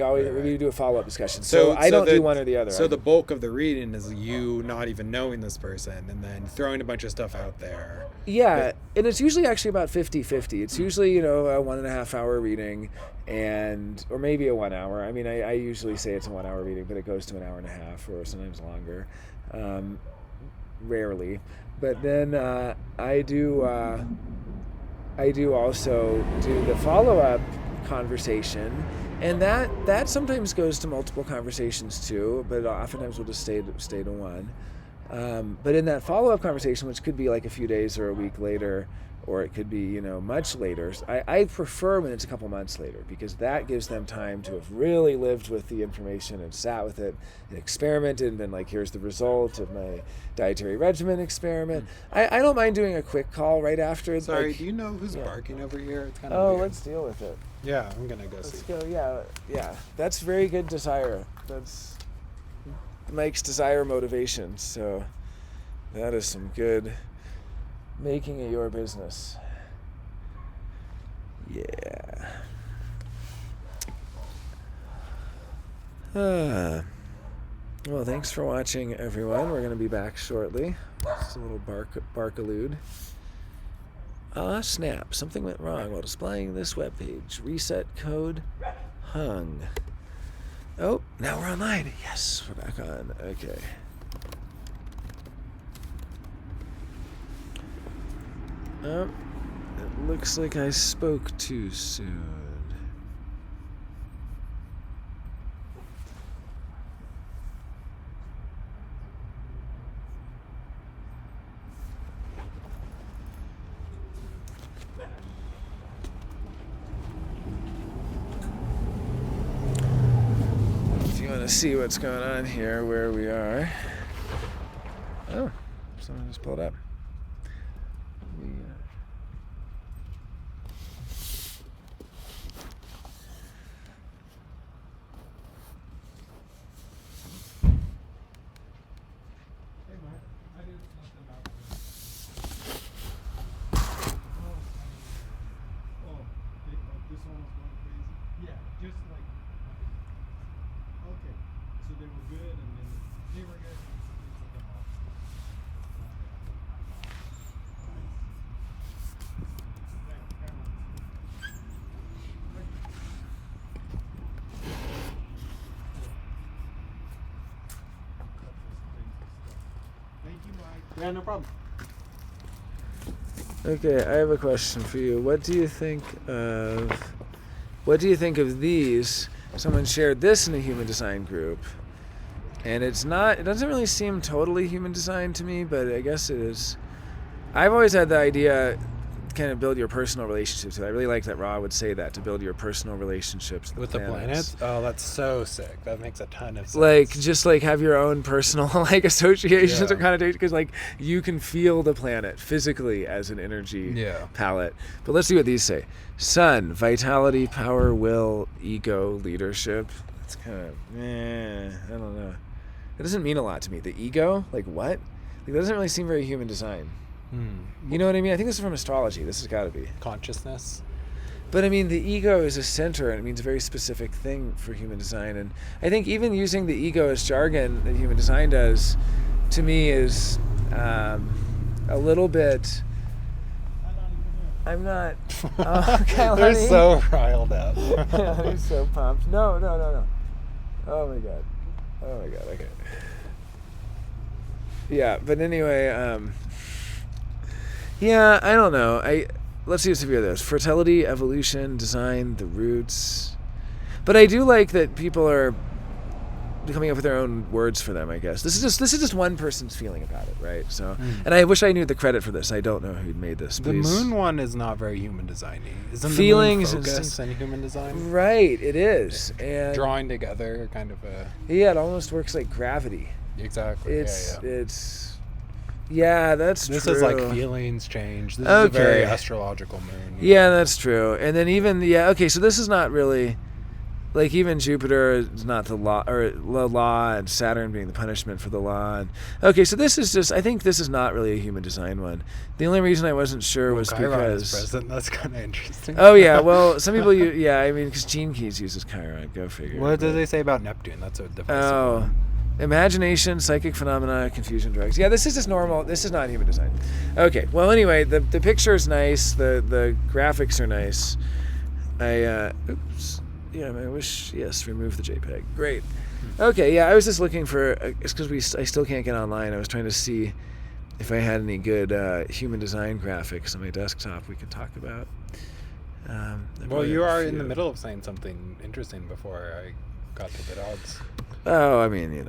Speaker 1: do a follow-up discussion. So I don't do one or the other.
Speaker 2: So the bulk of the reading is you not even knowing this person and then throwing a bunch of stuff out there.
Speaker 1: Yeah, and it's usually actually about 50-50. It's usually, a 1.5 hour reading or maybe a 1 hour. I mean, I usually say it's a 1 hour reading, but it goes to an hour and a half or sometimes longer. Rarely. But then I do also do the follow-up conversation, and that sometimes goes to multiple conversations too, but oftentimes we'll just stay to one. But in that follow-up conversation, which could be like a few days or a week later, or it could be, much later. I prefer when it's a couple months later, because that gives them time to have really lived with the information and sat with it and experimented and been like, here's the result of my dietary regimen experiment. I don't mind doing a quick call right after.
Speaker 2: Sorry, do you know who's barking over here? It's kind of weird.
Speaker 1: Let's deal with it.
Speaker 2: Yeah, I'm going to go see.
Speaker 1: Let's go, yeah. That's very good desire. That's Mike's desire motivation. So that is some good making it your business. Yeah. Well, thanks for watching, everyone. We're going to be back shortly. Just a little bark-allude. Snap. Something went wrong while displaying this webpage. Reset code hung. Oh, now we're online. Yes, we're back on. Okay. Oh, it looks like I spoke too soon. If you want to see what's going on here, where we are. Oh, someone just pulled up.
Speaker 2: Yeah, no problem.
Speaker 1: Okay, I have a question for you. What do you think of these? Someone shared this in a human design group, and it doesn't really seem totally human design to me, but I guess it is. I've always had the idea, kind of build your personal relationships. I really like that Ra would say that, to build your personal relationships
Speaker 2: with the planets. Oh, that's so sick. That makes a ton of sense.
Speaker 1: Like, just have your own personal associations or connotations, because you can feel the planet physically as an energy palette. But let's see what these say. Sun, vitality, power, will, ego, leadership. It's kind of I don't know. It doesn't mean a lot to me. The ego, what? That doesn't really seem very human design. You know what I mean? I think this is from astrology. This has got to be
Speaker 2: consciousness.
Speaker 1: But I mean, the ego is a center, and it means a very specific thing for human design. And I think even using the ego as jargon that human design does, to me, is a little bit. I'm not. Oh, okay,
Speaker 2: they're so riled up.
Speaker 1: They're so pumped. No. Oh my god. Okay. Yeah, but anyway. Yeah, I don't know. Let's see a few of those. Fertility, evolution, design, the roots. But I do like that people are coming up with their own words for them, I guess. This is just one person's feeling about it, right? So, and I wish I knew the credit for this. I don't know who made this. Please.
Speaker 2: The moon one is not very human designy. Isn't
Speaker 1: feelings
Speaker 2: the moon focus and human design?
Speaker 1: Right, it is. And
Speaker 2: drawing together kind of a...
Speaker 1: Yeah, it almost works like gravity.
Speaker 2: Exactly.
Speaker 1: It's yeah, that's
Speaker 2: this
Speaker 1: true.
Speaker 2: This is like feelings change. This is a very astrological moon.
Speaker 1: Yeah, that's true. And then so this is not really, even Jupiter is not the law, or the law, and Saturn being the punishment for the law. And, so this is just, I think this is not really a human design one. The only reason I wasn't sure was
Speaker 2: Chiron
Speaker 1: because...
Speaker 2: is present. That's kind of interesting.
Speaker 1: Oh, yeah, well, some people, because Gene Keys uses Chiron, go figure.
Speaker 2: What do they say about Neptune? That's a divisive one.
Speaker 1: Imagination, psychic phenomena, confusion, drugs. Yeah, this is just normal. This is not human design. Okay, well, anyway, the picture is nice. The graphics are nice. I wish, remove the JPEG. Great. Okay, yeah, I was just looking for, it's because I still can't get online. I was trying to see if I had any good human design graphics on my desktop we could talk about.
Speaker 2: Well, you are in the middle of saying something interesting before I got to the dogs.
Speaker 1: Oh, I mean,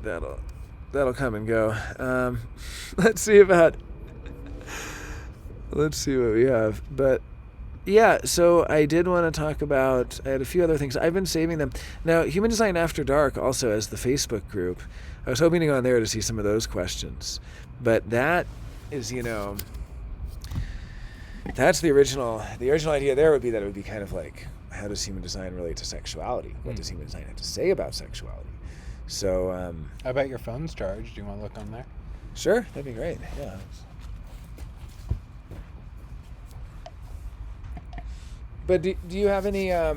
Speaker 1: that'll come and go. Let's see about. let's see what we have. But yeah, so I did want to talk about, I had a few other things. I've been saving them. Now, Human Design After Dark also has the Facebook group. I was hoping to go on there to see some of those questions. But that is, that's the original idea there would be that it would be kind of like, how does human design relate to sexuality? What does human design have to say about sexuality? So,
Speaker 2: I bet your phone's charged. Do you want to look on there?
Speaker 1: sure, that'd be great. Yeah. But do you have any, well,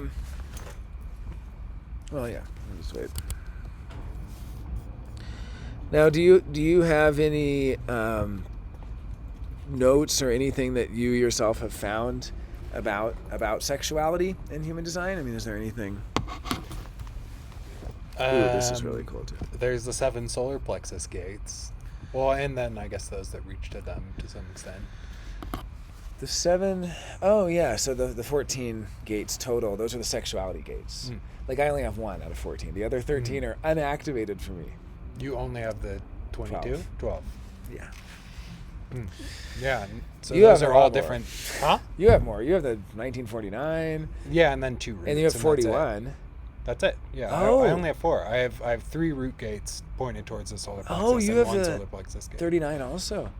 Speaker 1: yeah, let me just wait. Now, do you have any notes or anything that you yourself have found about sexuality in human design? I mean, is there anything? Ooh, this is really cool too.
Speaker 2: There's the 7 solar plexus gates. Well, and then I guess those that reach to them to some extent.
Speaker 1: The 7, oh yeah, so the 14 gates total, those are the sexuality gates. Like I only have 1 out of 14. The other 13 are unactivated for me.
Speaker 2: You only have the 22? 12.
Speaker 1: Yeah.
Speaker 2: Yeah, so
Speaker 1: You
Speaker 2: those
Speaker 1: have
Speaker 2: are
Speaker 1: a lot
Speaker 2: all
Speaker 1: more.
Speaker 2: different. Huh?
Speaker 1: You have more. You have the 1949,
Speaker 2: Yeah, and then 2 roots.
Speaker 1: and you have
Speaker 2: that's
Speaker 1: 41.
Speaker 2: That's it. Yeah,
Speaker 1: Oh.
Speaker 2: I only have 4. I have 3 root gates pointed towards the solar plexus.
Speaker 1: Oh, you
Speaker 2: and
Speaker 1: have
Speaker 2: 1
Speaker 1: the
Speaker 2: solar plexus gate.
Speaker 1: 39 also.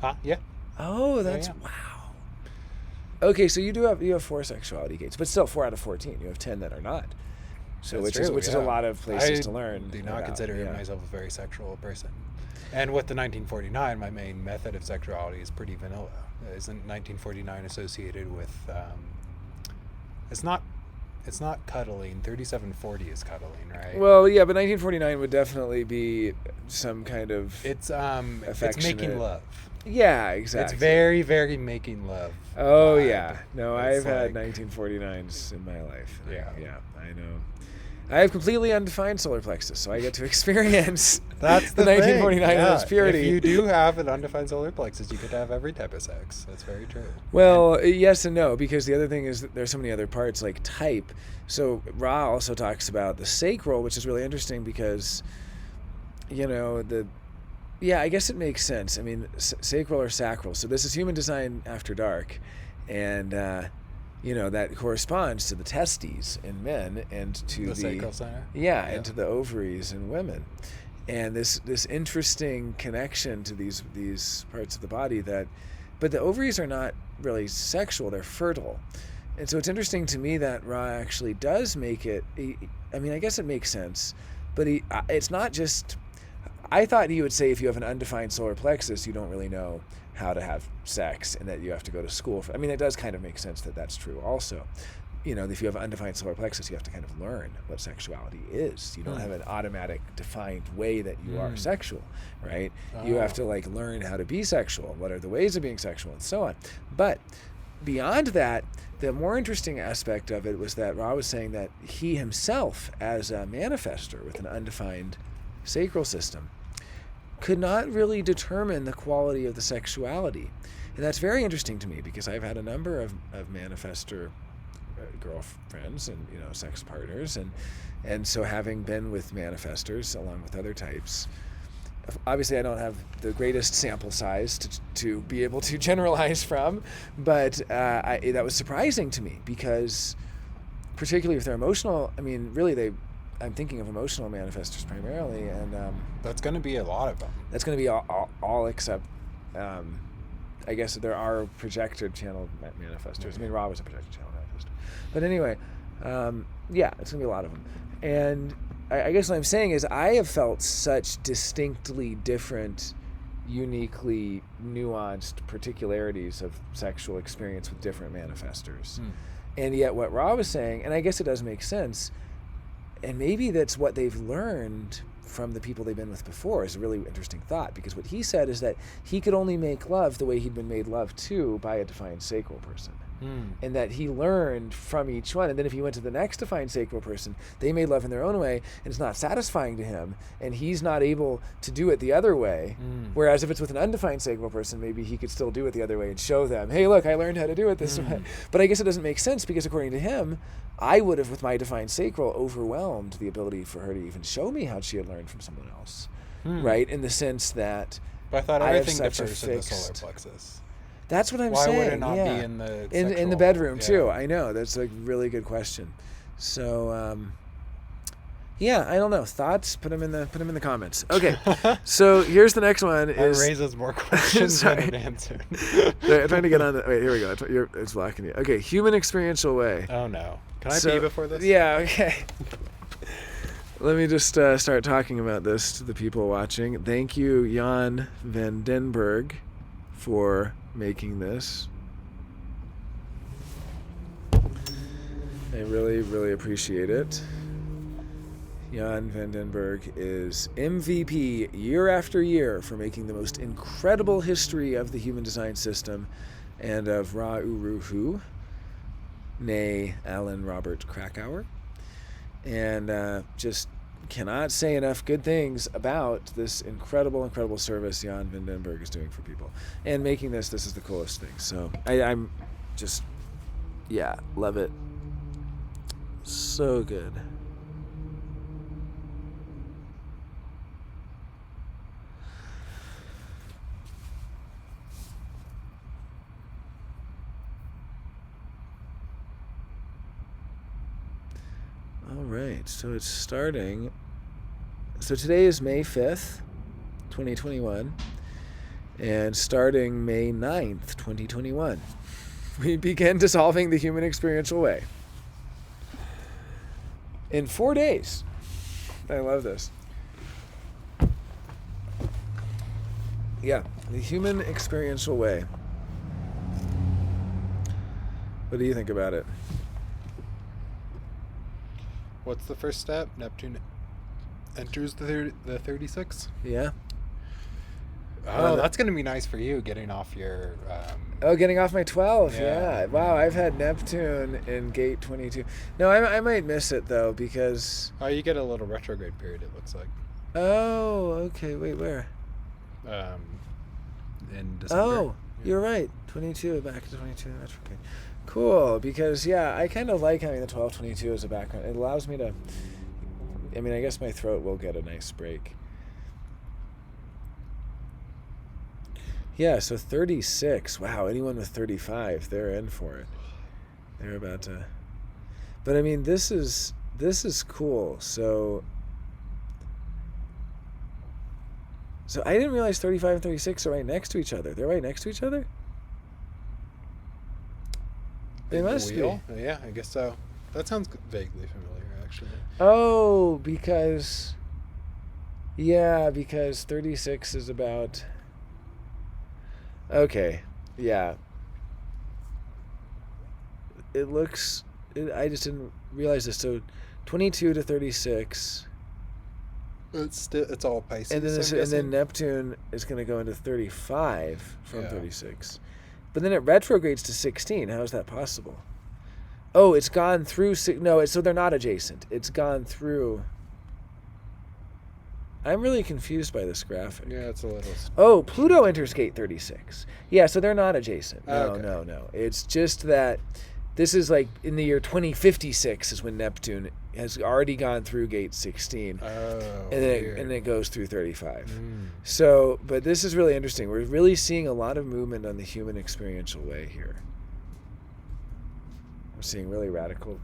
Speaker 2: Huh? Yeah.
Speaker 1: Oh, that's
Speaker 2: yeah.
Speaker 1: wow. Okay, so you have 4 sexuality gates, but still 4 out of 14. You have 10 that are not. So
Speaker 2: That's
Speaker 1: which is
Speaker 2: true,
Speaker 1: a lot of places
Speaker 2: I
Speaker 1: to learn.
Speaker 2: do not
Speaker 1: about,
Speaker 2: consider
Speaker 1: yeah.
Speaker 2: myself a very sexual person. And with the 1949, my main method of sexuality is pretty vanilla. Isn't 1949 associated with? It's not cuddling. 3740 is cuddling, right?
Speaker 1: Well, yeah, but 1949 would definitely be some kind of
Speaker 2: it's
Speaker 1: affectionate.
Speaker 2: making love.
Speaker 1: Yeah, exactly.
Speaker 2: It's very, very making love.
Speaker 1: Oh
Speaker 2: vibe.
Speaker 1: yeah, no,
Speaker 2: It's
Speaker 1: I've had
Speaker 2: like-
Speaker 1: 1949s in my life.
Speaker 2: Yeah.
Speaker 1: Yeah, I know. I have completely undefined solar plexus, so I get to experience
Speaker 2: That's the
Speaker 1: 1949
Speaker 2: thing.
Speaker 1: in its purity.
Speaker 2: If you do have an undefined solar plexus, you could have every type of sex. That's very true.
Speaker 1: Well, yes and no, because the other thing is that there's so many other parts like type. So Ra also talks about the sacral, which is really interesting because, I guess it makes sense. I mean, sacral or sacral. So this is Human Design After Dark, and that corresponds to the testes in men and to
Speaker 2: The sacral center.
Speaker 1: Yeah, and to the ovaries in women. And this interesting connection to these parts of the body but the ovaries are not really sexual, they're fertile. And so it's interesting to me that Ra actually does make it, I mean, I guess it makes sense, but it's not just, I thought he would say if you have an undefined solar plexus, you don't really know how to have sex and that you have to go to school for. I mean, it does kind of make sense that that's true also. If you have an undefined solar plexus, you have to kind of learn what sexuality is. You don't have an automatic defined way that you are sexual, right? You have to learn how to be sexual. What are the ways of being sexual and so on. But beyond that, the more interesting aspect of it was that Ra was saying that he himself, as a manifester with an undefined sacral system, could not really determine the quality of the sexuality. And that's very interesting to me because I've had a number of manifester girlfriends and sex partners, and so having been with manifestors along with other types, obviously I don't have the greatest sample size to be able to generalize from, but that was surprising to me because particularly if they're emotional, I mean really I'm thinking of emotional manifestors primarily, and
Speaker 2: that's going to be a lot of them.
Speaker 1: That's going to be all except I guess there are projected channel manifestors. I mean, Ra was a projected channel manifestor. But anyway, it's going to be a lot of them. And I guess what I'm saying is I have felt such distinctly different, uniquely nuanced particularities of sexual experience with different manifestors. And yet what Ra was saying, and I guess it does make sense, and maybe that's what they've learned from the people they've been with before, is a really interesting thought, because what he said is that he could only make love the way he'd been made love to by a defined sacral person. And that he learned from each one, and then if he went to the next defined sacral person, they made love in their own way, and it's not satisfying to him, and he's not able to do it the other way. Whereas if it's with an undefined sacral person, maybe he could still do it the other way and show them, hey, look, I learned how to do it this way. But I guess it doesn't make sense, because according to him, I would have, with my defined sacral, overwhelmed the ability for her to even show me how she had learned from someone else, right? In the sense that
Speaker 2: But I thought
Speaker 1: I have
Speaker 2: everything
Speaker 1: such a
Speaker 2: differs in the solar
Speaker 1: fixed-
Speaker 2: plexus.
Speaker 1: That's what I'm
Speaker 2: Why
Speaker 1: saying.
Speaker 2: would it not
Speaker 1: yeah.
Speaker 2: be in the
Speaker 1: in the
Speaker 2: sexual-
Speaker 1: bedroom
Speaker 2: yeah.
Speaker 1: too? I know, that's a really good question. So yeah, I don't know. Thoughts? Put them in the comments. Okay, so here's the next one.
Speaker 2: That
Speaker 1: Is
Speaker 2: raises more questions than
Speaker 1: Sorry.
Speaker 2: it answers.
Speaker 1: I'm trying to get on the. Wait, here we go. It's blocking you. Okay, human experiential way.
Speaker 2: Oh no! Can I
Speaker 1: So-
Speaker 2: pee before this?
Speaker 1: Yeah. Okay. Let me just start talking about this to the people watching. Thank you, Jan van den Berg, for making this. I really, really appreciate it. Jan van den Berg is MVP year after year for making the most incredible history of the human design system and of Ra-Uru-Hu, nay Alan Robert Krakauer. And just cannot say enough good things about this incredible service Jan van den Berg is doing for people. And making this is the coolest thing. So I'm just, yeah, love it. So good. All right, so it's starting. So today is May 5th, 2021, and starting May 9th, 2021, we begin dissolving the human experiential way. In 4 days. I love this. Yeah, the human experiential way. What do you think about it?
Speaker 2: What's the first step? Neptune enters the 36.
Speaker 1: Yeah?
Speaker 2: Oh, that's gonna be nice for you, getting off your.
Speaker 1: Oh, getting off my 12,
Speaker 2: Yeah.
Speaker 1: yeah. Wow, I've had Neptune in gate 22. No, I might miss it, though, because...
Speaker 2: Oh, you get a little retrograde period, it looks like.
Speaker 1: Oh, okay, wait, where?
Speaker 2: In December.
Speaker 1: Oh, you're right. 22, back to 22. That's okay. Cool, because, yeah, I kind of like having the 12-22 as a background. It allows me to... I mean, I guess my throat will get a nice break. Yeah, so 36. Wow, anyone with 35, they're in for it. They're about to... But, I mean, this is cool. So I didn't realize 35 and 36 are right next to each other. They're right next to each other? They must be.
Speaker 2: Yeah, I guess so. That sounds vaguely familiar, actually.
Speaker 1: Oh, because 36 is about... Okay, yeah. It looks... I just didn't realize this. So 22 to 36...
Speaker 2: It's all Pisces.
Speaker 1: And then Neptune is going to go into 35 from
Speaker 2: Yeah.
Speaker 1: 36. But then it retrogrades to 16. How is that possible? Oh, it's gone through... so they're not adjacent. It's gone through... I'm really confused by this graphic.
Speaker 2: Yeah, it's a little...
Speaker 1: Oh, Pluto enters gate 36. Yeah, so they're not adjacent. No,
Speaker 2: Okay.
Speaker 1: no. It's just that this is like in the year 2056 is when Neptune has already gone through gate 16.
Speaker 2: Oh,
Speaker 1: And
Speaker 2: weird.
Speaker 1: then it goes through 35.
Speaker 2: Mm.
Speaker 1: So, but this is really interesting. We're really seeing a lot of movement on the human experiential way here. We're seeing really radical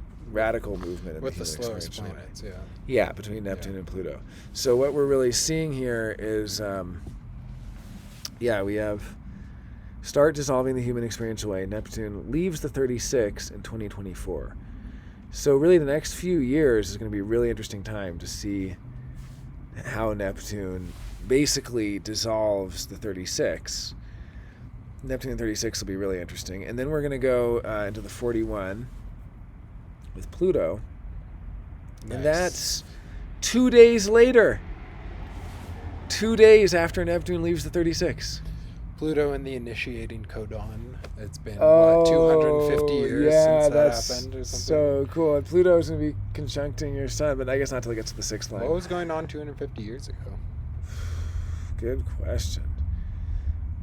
Speaker 1: movement in
Speaker 2: With
Speaker 1: the
Speaker 2: the
Speaker 1: human
Speaker 2: slowest
Speaker 1: experiential way.
Speaker 2: planets, yeah.
Speaker 1: Yeah, between Neptune and Pluto. So what we're really seeing here is, we have start dissolving the human experiential way. Neptune leaves the 36 in 2024. So really the next few years is going to be a really interesting time to see how Neptune basically dissolves the 36. Neptune 36 will be really interesting. And then we're going to go into the 41 with Pluto.
Speaker 2: Nice.
Speaker 1: And that's 2 days later. 2 days after Neptune leaves the 36.
Speaker 2: Pluto in the initiating codon. It's been, 250
Speaker 1: Oh,
Speaker 2: years
Speaker 1: yeah,
Speaker 2: since that
Speaker 1: that's
Speaker 2: happened or something.
Speaker 1: so cool. And Pluto's going to be conjuncting your sun, but I guess not until it gets to the sixth line.
Speaker 2: What was going on 250 years ago?
Speaker 1: Good question.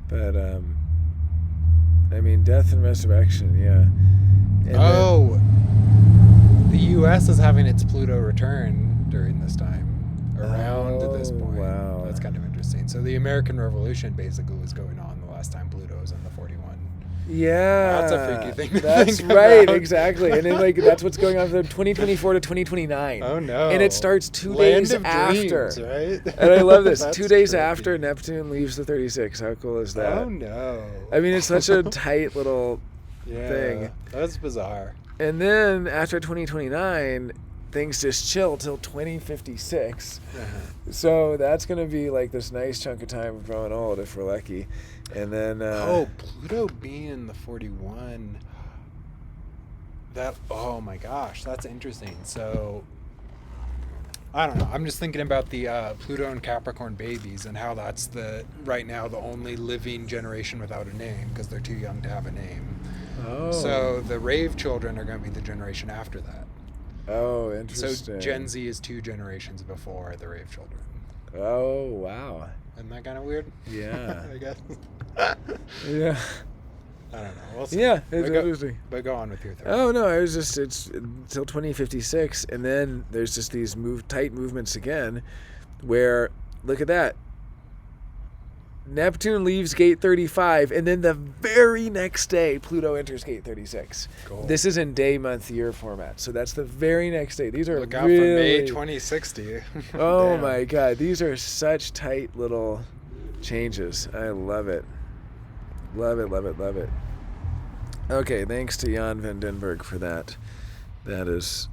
Speaker 1: But, I mean, death and resurrection, yeah. And
Speaker 2: the U.S. is having its Pluto return during this time, around this
Speaker 1: Oh,
Speaker 2: point.
Speaker 1: wow.
Speaker 2: That's kind of interesting. So the American Revolution basically was going on the last time Pluto was in the 41.
Speaker 1: Yeah,
Speaker 2: That's a freaky thing to
Speaker 1: That's
Speaker 2: think
Speaker 1: right,
Speaker 2: about.
Speaker 1: exactly. And then like that's what's going on from 2024 to 2029.
Speaker 2: Oh no!
Speaker 1: And it starts 2
Speaker 2: Land
Speaker 1: days
Speaker 2: of
Speaker 1: after.
Speaker 2: dreams, right?
Speaker 1: And I love this.
Speaker 2: That's
Speaker 1: 2 days
Speaker 2: trippy.
Speaker 1: after Neptune leaves the 36. How cool is that?
Speaker 2: Oh no!
Speaker 1: I mean, it's such a tight little
Speaker 2: yeah,
Speaker 1: thing.
Speaker 2: That's bizarre.
Speaker 1: And then after 2029, things just chill till 2056. So that's going to be like this nice chunk of time of growing old if we're lucky. And then
Speaker 2: Pluto being the 41. Oh my gosh, that's interesting. So I don't know. I'm just thinking about the Pluto and Capricorn babies and how that's right now the only living generation without a name because they're too young to have a name.
Speaker 1: Oh.
Speaker 2: So the Rave children are going to be the generation after that.
Speaker 1: Oh, interesting.
Speaker 2: So Gen Z is 2 generations before the Rave children.
Speaker 1: Oh, wow.
Speaker 2: Isn't that kind of weird?
Speaker 1: Yeah.
Speaker 2: I guess.
Speaker 1: Yeah.
Speaker 2: I don't know. We'll see.
Speaker 1: Yeah, it's interesting.
Speaker 2: But go on with your third.
Speaker 1: Oh, no, it's until 2056, and then there's just these tight movements again where, look at that. Neptune leaves gate 35, and then the very next day, Pluto enters gate 36.
Speaker 2: Cool.
Speaker 1: This is in day, month, year format, so that's the very next day. These are
Speaker 2: Look out
Speaker 1: really,
Speaker 2: for May 2060.
Speaker 1: Oh
Speaker 2: Damn.
Speaker 1: my God, these are such tight little changes. I love it. Love it, love it, love it. Okay, thanks to Jan van den Berg for that. That is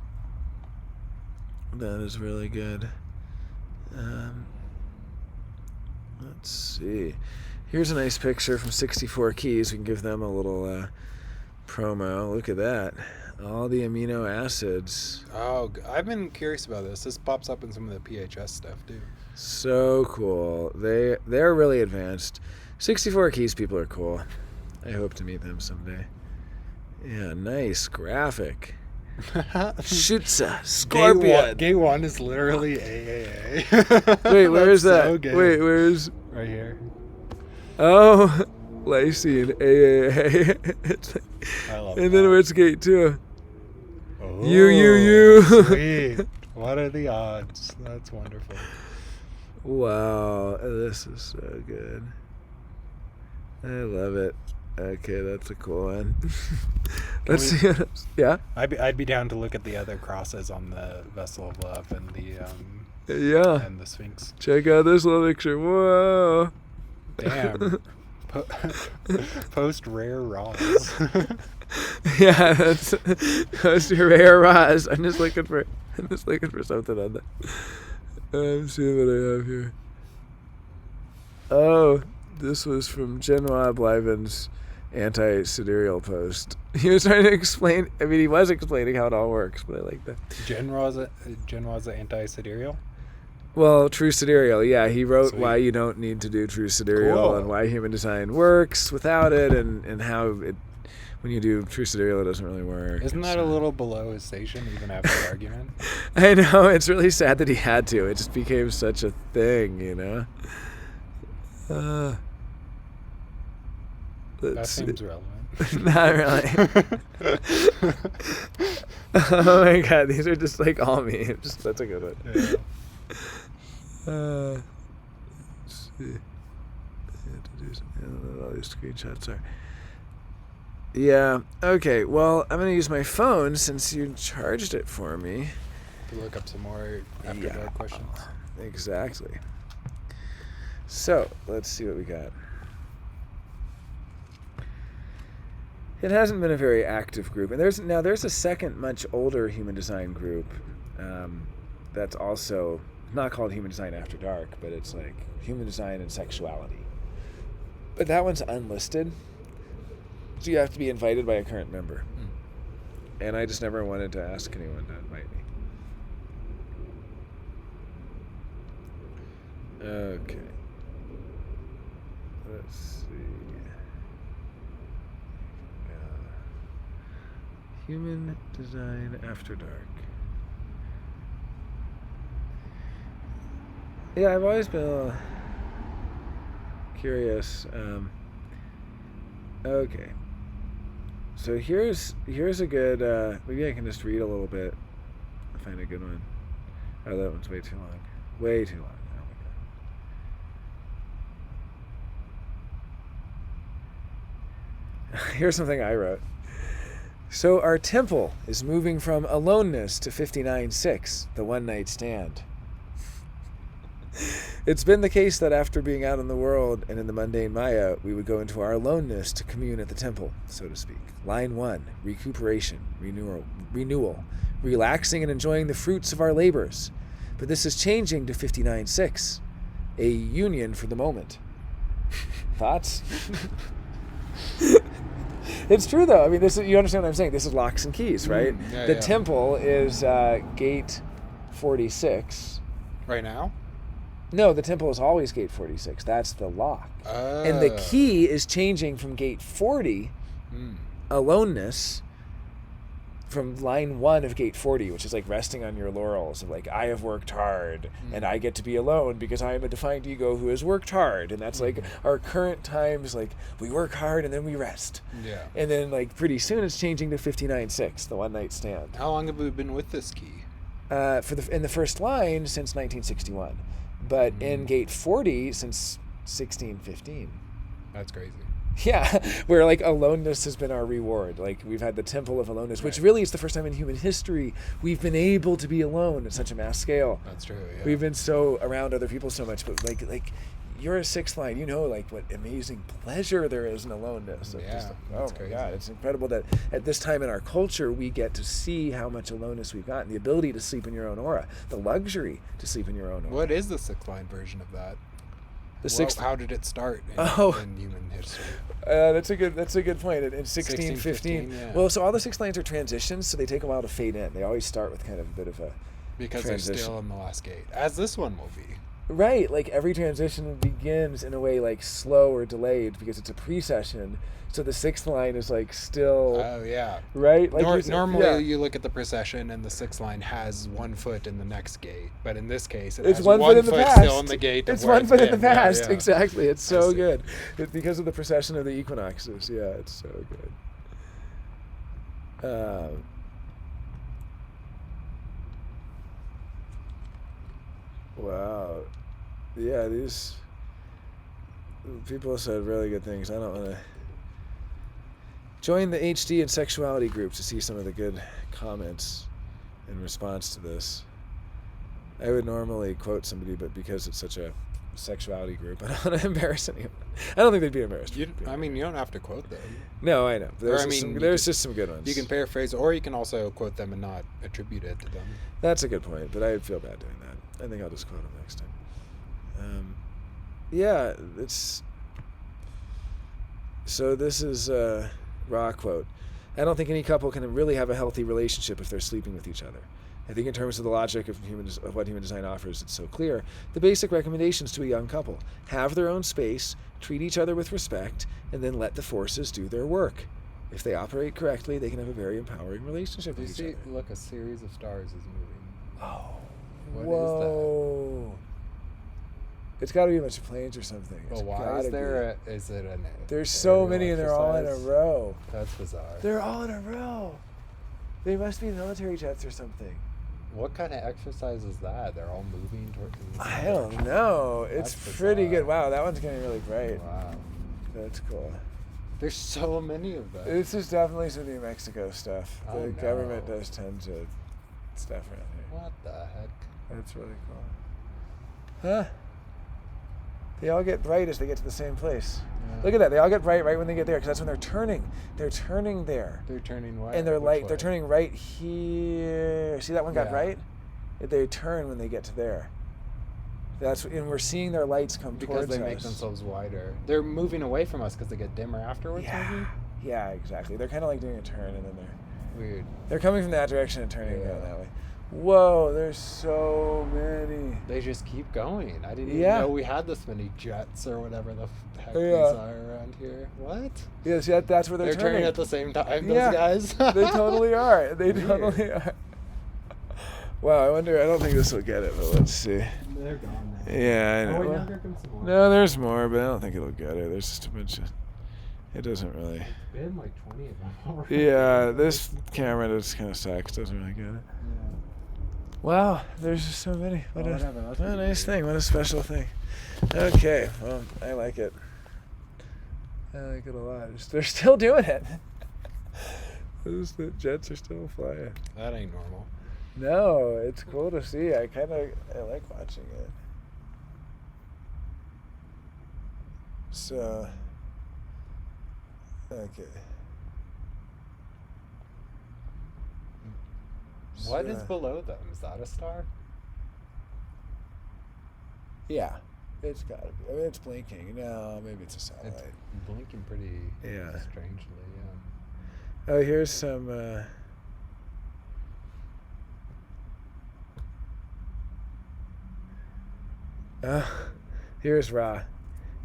Speaker 1: really good. Let's see. Here's a nice picture from 64 Keys. We can give them a little promo. Look at that. All the amino acids.
Speaker 2: Oh, I've been curious about this. This pops up in some of the PHS stuff too.
Speaker 1: So cool. They're really advanced. 64 Keys people are cool. I hope to meet them someday. Yeah, nice graphic. Shoots a scorpion.
Speaker 2: Gate one is literally AAA.
Speaker 1: Wait, where is that?
Speaker 2: So good.
Speaker 1: Wait, where is?
Speaker 2: Right here.
Speaker 1: Oh, lysine AAA. It's like,
Speaker 2: I love
Speaker 1: and
Speaker 2: that.
Speaker 1: then where's gate 2?
Speaker 2: Oh,
Speaker 1: You.
Speaker 2: Sweet. What are the odds? That's wonderful.
Speaker 1: Wow, this is so good. I love it. Okay, that's a cool one. Let's see. Yeah.
Speaker 2: I'd be down to look at the other crosses on the Vessel of Love and the
Speaker 1: Yeah.
Speaker 2: and the Sphinx.
Speaker 1: Check out this little picture. Whoa.
Speaker 2: Damn. Post rare raws.
Speaker 1: Yeah, that's your rare Roz. I'm just looking for something on that. I'm seeing what I have here. Oh, this was from Genoa Blyven's anti-sidereal post. He was trying to explain. I mean, he was explaining how it all works, but I like that.
Speaker 2: Genoa's the anti-sidereal?
Speaker 1: Well, true sidereal, yeah. He wrote
Speaker 2: Sweet.
Speaker 1: why you don't need to do true sidereal
Speaker 2: Cool.
Speaker 1: and why human design works without it, and how it, when you do true sidereal, it doesn't really work.
Speaker 2: Isn't that a little below his station, even after the argument?
Speaker 1: I know, it's really sad that he had to. It just became such a thing, you know?
Speaker 2: That seems relevant.
Speaker 1: Not really. Oh my God, these are just like all memes. That's a good one.
Speaker 2: Yeah.
Speaker 1: Let's see. I have to do something. I don't know what all these screenshots are. Yeah. Okay. Well, I'm gonna use my phone since you charged it for me.
Speaker 2: To look up some more after dark questions.
Speaker 1: Exactly. So let's see what we got. It hasn't been a very active group, and there's a second, much older human design group that's also not called Human Design After Dark, but it's like Human Design and Sexuality. But that one's unlisted, so you have to be invited by a current member. And I just never wanted to ask anyone to invite me. Okay. Let's see. Human Design After Dark. Yeah, I've always been a little curious. Okay. So here's a good, maybe I can just read a little bit. I'll find a good one. Oh, that one's way too long. Way too long. Oh my God. here's something I wrote. So our temple is moving from aloneness to 59.6, the one-night stand. It's been the case that after being out in the world and in the mundane Maya, we would go into our aloneness to commune at the temple, so to speak. Line 1, recuperation, renewal, relaxing and enjoying the fruits of our labors. But this is changing to 59.6, a union for the moment. Thoughts? It's true, though. I mean, you understand what I'm saying? This is locks and keys, right? The temple is gate 46.
Speaker 2: Right now?
Speaker 1: No, the temple is always gate 46. That's the lock. And the key is changing from gate 40, aloneness, from line 1 of gate 40, which is like resting on your laurels of like, I have worked hard and I get to be alone because I am a defined ego who has worked hard. And that's like our current times, like we work hard and then we rest.
Speaker 2: Yeah.
Speaker 1: And then like pretty soon it's changing to 59.6, the one night stand.
Speaker 2: How long have we been with this key?
Speaker 1: In the first line since 1961. But in gate 40 since 1615.
Speaker 2: That's crazy.
Speaker 1: Yeah, where like aloneness has been our reward. Like we've had the temple of aloneness, which really is the first time in human history we've been able to be alone at such a mass scale.
Speaker 2: That's true. Yeah.
Speaker 1: We've been so around other people so much, but like you're a sixth line. You know, like what amazing pleasure there is in aloneness.
Speaker 2: Yeah,
Speaker 1: oh my God, it's incredible that at this time in our culture we get to see how much aloneness we've got, and the ability to sleep in your own aura, the luxury to sleep in your own aura.
Speaker 2: What is the sixth line version of that? How did it start in human history?
Speaker 1: That's a good point. In 1615.
Speaker 2: Yeah.
Speaker 1: Well, so all the six lines are transitions, so they take a while to fade in. They always start with kind of a bit of a
Speaker 2: because
Speaker 1: transition.
Speaker 2: They're still in the last gate, as this one will be.
Speaker 1: Right, like every transition begins in a way like slow or delayed because it's a precession. So the sixth line is like still.
Speaker 2: Oh yeah.
Speaker 1: Right. Like
Speaker 2: normally you look at the procession and the sixth line has 1 foot in the next gate, but in this case it has 1 foot in the past. Still in the gate.
Speaker 1: It's 1 foot in the past.
Speaker 2: Yeah.
Speaker 1: Exactly. It's so good because of the procession of the equinoxes. Yeah, it's so good. Wow. Yeah, these people said really good things. I don't want to join the HD and sexuality group to see some of the good comments in response to this. I would normally quote somebody, but because it's such a sexuality group, I don't want to embarrass anyone. I don't think they'd be embarrassed.
Speaker 2: You don't have to quote them.
Speaker 1: No, I know. There's just some good ones.
Speaker 2: You can paraphrase, or you can also quote them and not attribute it to them.
Speaker 1: That's a good point, but I feel bad doing that. I think I'll just quote them next time. Yeah, it's... So this is a raw quote. I don't think any couple can really have a healthy relationship if they're sleeping with each other. I think in terms of the logic of what human design offers, it's so clear. The basic recommendations to a young couple: have their own space, treat each other with respect, and then let the forces do their work. If they operate correctly, they can have a very empowering relationship with each other.
Speaker 2: Look, a series of stars is moving.
Speaker 1: Oh.
Speaker 2: What
Speaker 1: Whoa.
Speaker 2: is that?
Speaker 1: It's got to be a bunch of planes or something.
Speaker 2: Well, why is there is it an
Speaker 1: There's so many and they're all in a row.
Speaker 2: That's bizarre.
Speaker 1: They're all in a row. They must be military jets or something.
Speaker 2: What kind of exercise is that? They're all moving towards the
Speaker 1: I don't know. It's pretty good. Wow, that one's getting really bright.
Speaker 2: Wow.
Speaker 1: That's cool.
Speaker 2: There's so many of them.
Speaker 1: This is definitely some New Mexico stuff. The government does tons of stuff around here.
Speaker 2: What the heck?
Speaker 1: That's really cool. Huh? They all get bright as they get to the same place. Yeah. Look at that. They all get bright right when they get there because that's when they're turning. They're turning there.
Speaker 2: They're turning what?
Speaker 1: And they're turning right here. See that one got bright? They turn when they get to there. And we're seeing their lights come towards us.
Speaker 2: Because they make themselves wider. They're moving away from us because they get dimmer afterwards, maybe?
Speaker 1: Yeah, exactly. They're kind of like doing a turn and then they're...
Speaker 2: Weird.
Speaker 1: They're coming from that direction and turning down that way. Whoa, there's so many.
Speaker 2: They just keep going. I didn't even know we had this many jets or whatever the heck these are around here. What?
Speaker 1: Yes, that's where they're turning.
Speaker 2: They're turning at the same time, those guys?
Speaker 1: They totally are. They totally are. Wow, I don't think this will get it, but let's see.
Speaker 2: They're gone now.
Speaker 1: Yeah, I know.
Speaker 2: Oh, wait, there comes some more.
Speaker 1: No, there's more, but I don't think it'll get it. There's just a bunch of... It doesn't really...
Speaker 2: It's been like 20 of them already.
Speaker 1: Yeah, this camera just kind of sucks. Doesn't really get it. Wow, there's just so many. What a nice thing. What a special thing. Okay, well, I like it. I like it a lot. They're still doing it. The jets are still flying.
Speaker 2: That ain't normal.
Speaker 1: No, it's cool to see. I like watching it. So, okay.
Speaker 2: What is below them? Is that a star?
Speaker 1: Yeah, it's gotta be. I mean, it's blinking. No, maybe it's a satellite.
Speaker 2: It's blinking pretty strangely, yeah.
Speaker 1: Oh, here's some... here's Ra.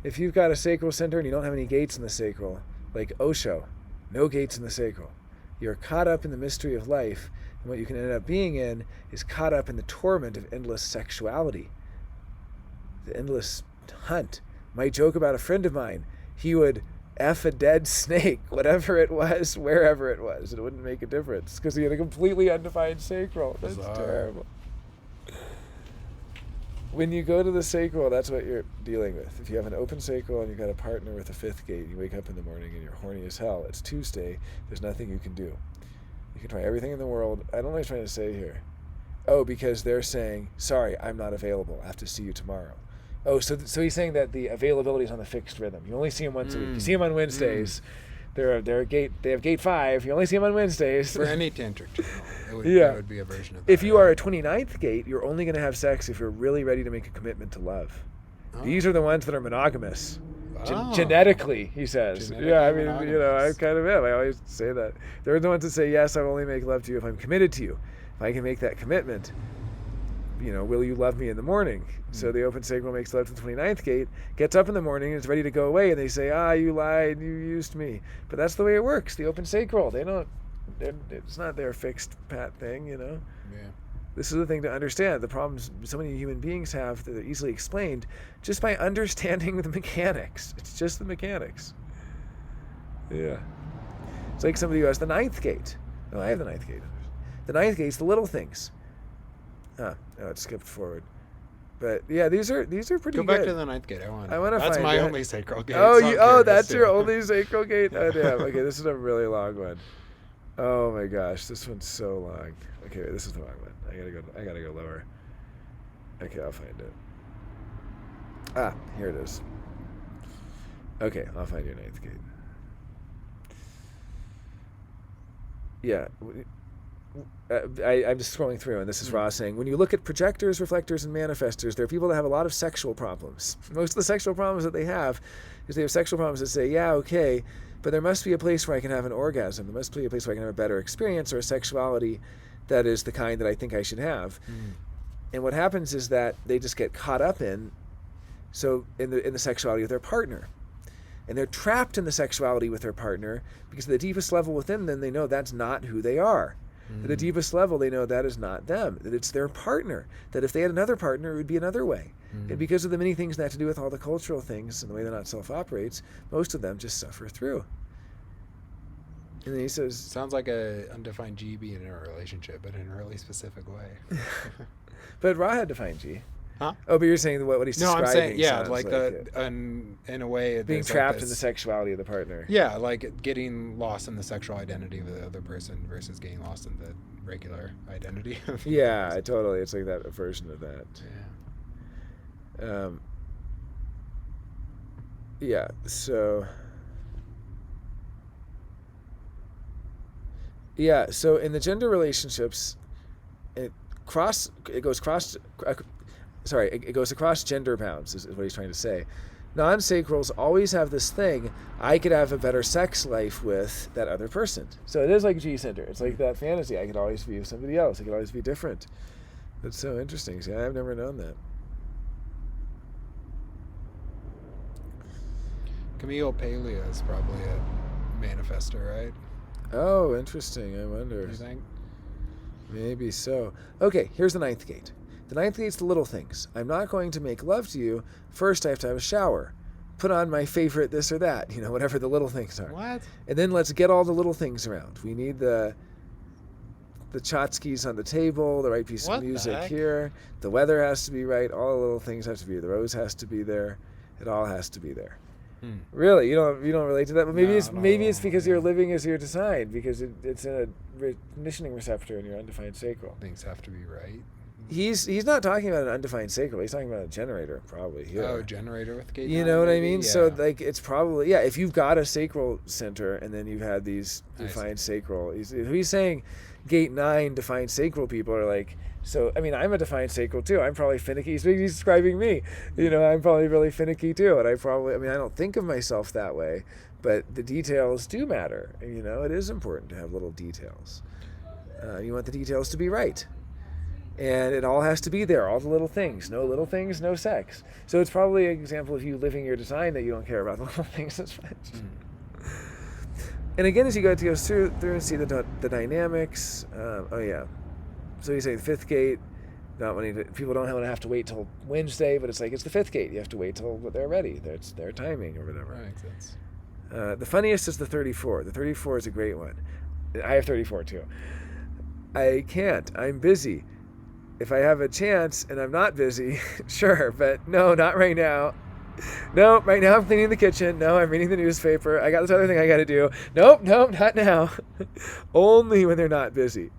Speaker 1: If you've got a sacral center and you don't have any gates in the sacral, like Osho, no gates in the sacral, you're caught up in the mystery of life, and what you can end up being in is caught up in the torment of endless sexuality, the endless hunt. My joke about a friend of mine, he would F a dead snake, whatever it was, wherever it was. It wouldn't make a difference because he had a completely undefined sacral. That's terrible. When you go to the sacral, that's what you're dealing with. If you have an open sacral and you've got a partner with a fifth gate, you wake up in the morning and you're horny as hell. It's Tuesday. There's nothing you can do. You can try everything in the world. I don't know what I'm trying to say here. Oh, because they're saying, sorry, I'm not available. I have to see you tomorrow. Oh, so he's saying that the availability is on the fixed rhythm. You only see him once a week. You see him on Wednesdays. They have gate 5. You only see them on Wednesdays.
Speaker 2: For any tantric channel, that would be a version of that.
Speaker 1: If you are a 29th gate, you're only going to have sex if you're really ready to make a commitment to love. Oh. These are the ones that are monogamous. Genetically, he says. Yeah, I mean, I kind of am. I always say that. They're the ones that say, yes, I will only make love to you if I'm committed to you. If I can make that commitment, will you love me in the morning? So the open sacral makes love to the 29th gate, gets up in the morning and is ready to go away, and they say, you lied, you used me. But that's the way it works. The open sacral, it's not their fixed pat thing, Yeah. This is the thing to understand. The problems so many human beings have that are easily explained just by understanding the mechanics. It's just the mechanics. Yeah. It's like somebody who has the 9th gate. No, I have the 9th gate. The 9th gate's the little things. Oh, it skipped forward. But yeah, these are pretty good.
Speaker 2: Go back to the 9th gate. I want to.
Speaker 1: That's
Speaker 2: my only sacral gate.
Speaker 1: That's your only sacral gate. Oh damn. Okay, this is a really long one. Oh my gosh, this one's so long. Okay, wait, this is the wrong one. I gotta go lower. Okay, I'll find it. Here it is. Okay, I'll find your 9th gate. Yeah. I'm just scrolling through, and this is Ross saying, when you look at projectors, reflectors, and manifestors, there are people that have a lot of sexual problems. Most of the sexual problems that they have is they have sexual problems that say, yeah, okay, but there must be a place where I can have an orgasm. There must be a place where I can have a better experience or a sexuality that is the kind that I think I should have. And what happens is that they just get caught up in the sexuality of their partner. And they're trapped in the sexuality with their partner because at the deepest level within them, they know that's not who they are. At the deepest level, they know that is not them, that it's their partner, that if they had another partner, it would be another way. And because of the many things that have to do with all the cultural things and the way they're not self-operates, most of them just suffer through. And then he says...
Speaker 2: Sounds like a undefined G being in a relationship, but in a really specific way.
Speaker 1: But Ra had defined G.
Speaker 2: Huh?
Speaker 1: Oh, but you're saying what he's describing.
Speaker 2: No, I'm saying, yeah, like in a way...
Speaker 1: Being trapped in the sexuality of the partner.
Speaker 2: Yeah, like getting lost in the sexual identity of the other person versus getting lost in the regular identity of the
Speaker 1: yeah,
Speaker 2: person.
Speaker 1: Totally. It's like that version of that. Yeah. So... Yeah, so in the gender relationships, it goes across gender bounds, is what he's trying to say. Non-sacrals always have this thing, I could have a better sex life with that other person. So it is like G-center. It's like that fantasy. I could always be with somebody else. I could always be different. That's so interesting. See, I've never known that.
Speaker 2: Camille Paglia is probably a manifestor, right?
Speaker 1: Oh, interesting. I wonder.
Speaker 2: You think?
Speaker 1: Maybe so. Okay, here's the 9th gate. The 9th gate's the little things. I'm not going to make love to you. First, I have to have a shower. Put on my favorite this or that, whatever the little things are.
Speaker 2: What?
Speaker 1: And then let's get all the little things around. We need the tchotchkes on the table, the right piece of music here. The weather has to be right. All the little things have to be. The rose has to be there. It all has to be there. Really, you don't relate to that, but maybe
Speaker 2: No,
Speaker 1: it's
Speaker 2: not
Speaker 1: maybe
Speaker 2: at
Speaker 1: it's
Speaker 2: all,
Speaker 1: because
Speaker 2: yeah.
Speaker 1: you're living as you're designed, because it's in a conditioning receptor in your undefined sacral.
Speaker 2: Things have to be right.
Speaker 1: He's not talking about an undefined sacral. He's talking about a generator, probably. Here.
Speaker 2: Oh, generator with gate.
Speaker 1: You
Speaker 2: 9,
Speaker 1: know what I
Speaker 2: maybe?
Speaker 1: mean?
Speaker 2: Yeah.
Speaker 1: So like it's probably if you've got a sacral center and then you've had these defined sacral. He's saying gate 9 defined sacral people are like. So I mean I'm a defined sacral too. I'm probably finicky. He's describing me. You know I'm probably really finicky too, and I don't think of myself that way, but the details do matter. You know it is important to have little details. You want the details to be right. And it all has to be there, all the little things. No little things, no sex. So it's probably an example of you living your design that you don't care about the little things as much. And again, as you go through and see the dynamics, So you say the fifth gate, not wanting to, people don't want to have to wait till Wednesday, but it's like it's the fifth gate. You have to wait till they're ready. It's their timing or whatever.
Speaker 2: That makes sense.
Speaker 1: The funniest is the 34. The 34 is a great one. I have 34 too. I can't. I'm busy. If I have a chance and I'm not busy, sure, but no, not right now. No, right now I'm cleaning the kitchen. No, I'm reading the newspaper. I got this other thing I got to do. Nope, not now. Only when they're not busy.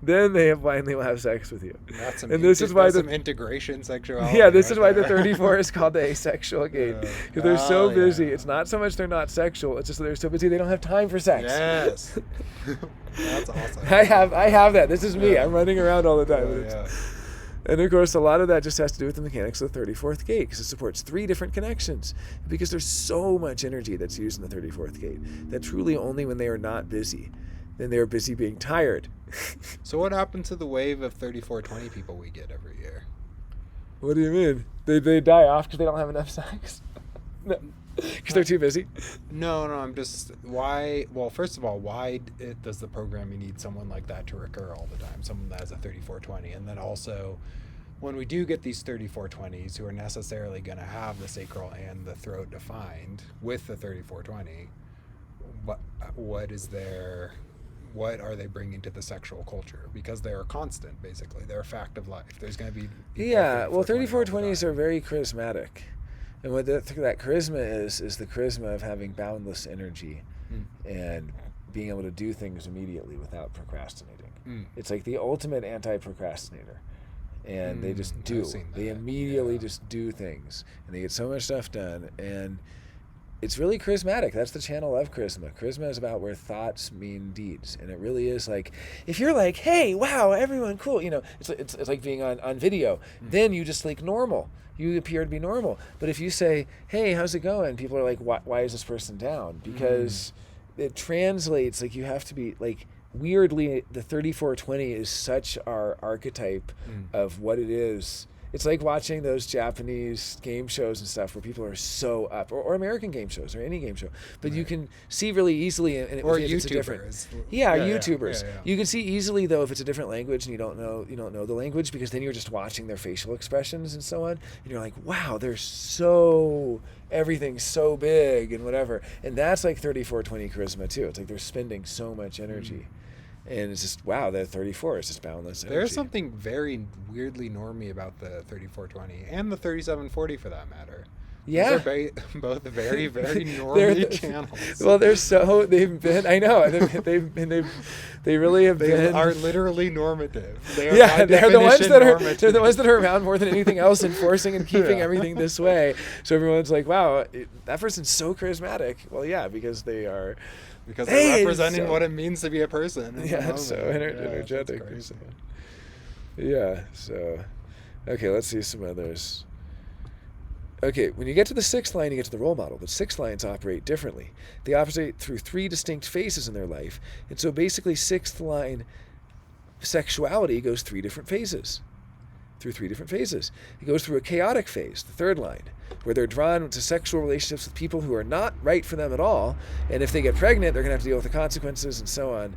Speaker 1: Then they finally will have sex with you.
Speaker 2: That's some,
Speaker 1: and this is why
Speaker 2: some integration sexuality.
Speaker 1: Yeah, this is why
Speaker 2: there.
Speaker 1: the 34 is called the asexual gate. Because they're so busy. It's not so much they're not sexual. It's just that they're so busy they don't have time for sex.
Speaker 2: Yes. That's awesome.
Speaker 1: I have that. This is me. I'm running around all the time. And of course, a lot of that just has to do with the mechanics of the 34th gate, because it supports 3 different connections. Because there's so much energy that's used in the 34th gate that truly only when they are not busy, then they are busy being tired.
Speaker 2: So what happened to the wave of 3420 people we get every year?
Speaker 1: What do you mean? They die off because they don't have enough sex? No. Because they're too busy?
Speaker 2: No, I'm just, why, well, first of all, why does the programming need someone like that to recur all the time? Someone that has a 3420. And then also, when we do get these 3420s who are necessarily going to have the sacral and the throat defined with the 3420, what are they bringing to the sexual culture? Because they're a constant, basically. They're a fact of life. There's going to be...
Speaker 1: Yeah, well, 3420s are very charismatic. And what that charisma is the charisma of having boundless energy and being able to do things immediately without procrastinating. It's like the ultimate anti-procrastinator. And they just do. They immediately just do things. And they get so much stuff done. And it's really charismatic. That's the channel of charisma. Charisma is about where thoughts mean deeds. And it really is like, if you're like, hey, wow, everyone, cool. You know, it's like being on video. Then you just like normal. You appear to be normal. But if you say, hey, how's it going? People are like, why is this person down? Because it translates, like you have to be, like, weirdly, the 3420 is such our archetype of what it is. It's like watching those Japanese game shows and stuff where people are so up, or American game shows, or any game show. But you can see really easily, and
Speaker 2: or
Speaker 1: if
Speaker 2: YouTubers.
Speaker 1: it's a different, YouTubers.
Speaker 2: Yeah.
Speaker 1: You can see easily though if it's a different language and you don't know the language, because then you're just watching their facial expressions and so on, and you're like, wow, they're so, everything's so big and whatever. And that's like 3420 charisma too. It's like they're spending so much energy. And it's just, wow, that 34 is just boundless energy.
Speaker 2: There's something very weirdly normy about the 3420 and the 3740 for that matter.
Speaker 1: Yeah.
Speaker 2: Those are both very, very normy channels.
Speaker 1: Well, they've been, I know, they really have been.
Speaker 2: They are literally normative. They are
Speaker 1: they're the ones that are around more than anything else, enforcing and keeping everything this way. So everyone's like, wow, that person's so charismatic. Well, yeah, because they are.
Speaker 2: Because they're representing what it means to be a person.
Speaker 1: Yeah, it's so energetic. So, okay, let's see some others. Okay, when you get to the 6th line, you get to the role model, but 6 lines operate differently. They operate through 3 distinct phases in their life, and so basically 6th line sexuality goes 3 different phases. Through 3 different phases. It goes through a chaotic phase, the 3rd line, where they're drawn to sexual relationships with people who are not right for them at all, and if they get pregnant, they're going to have to deal with the consequences and so on.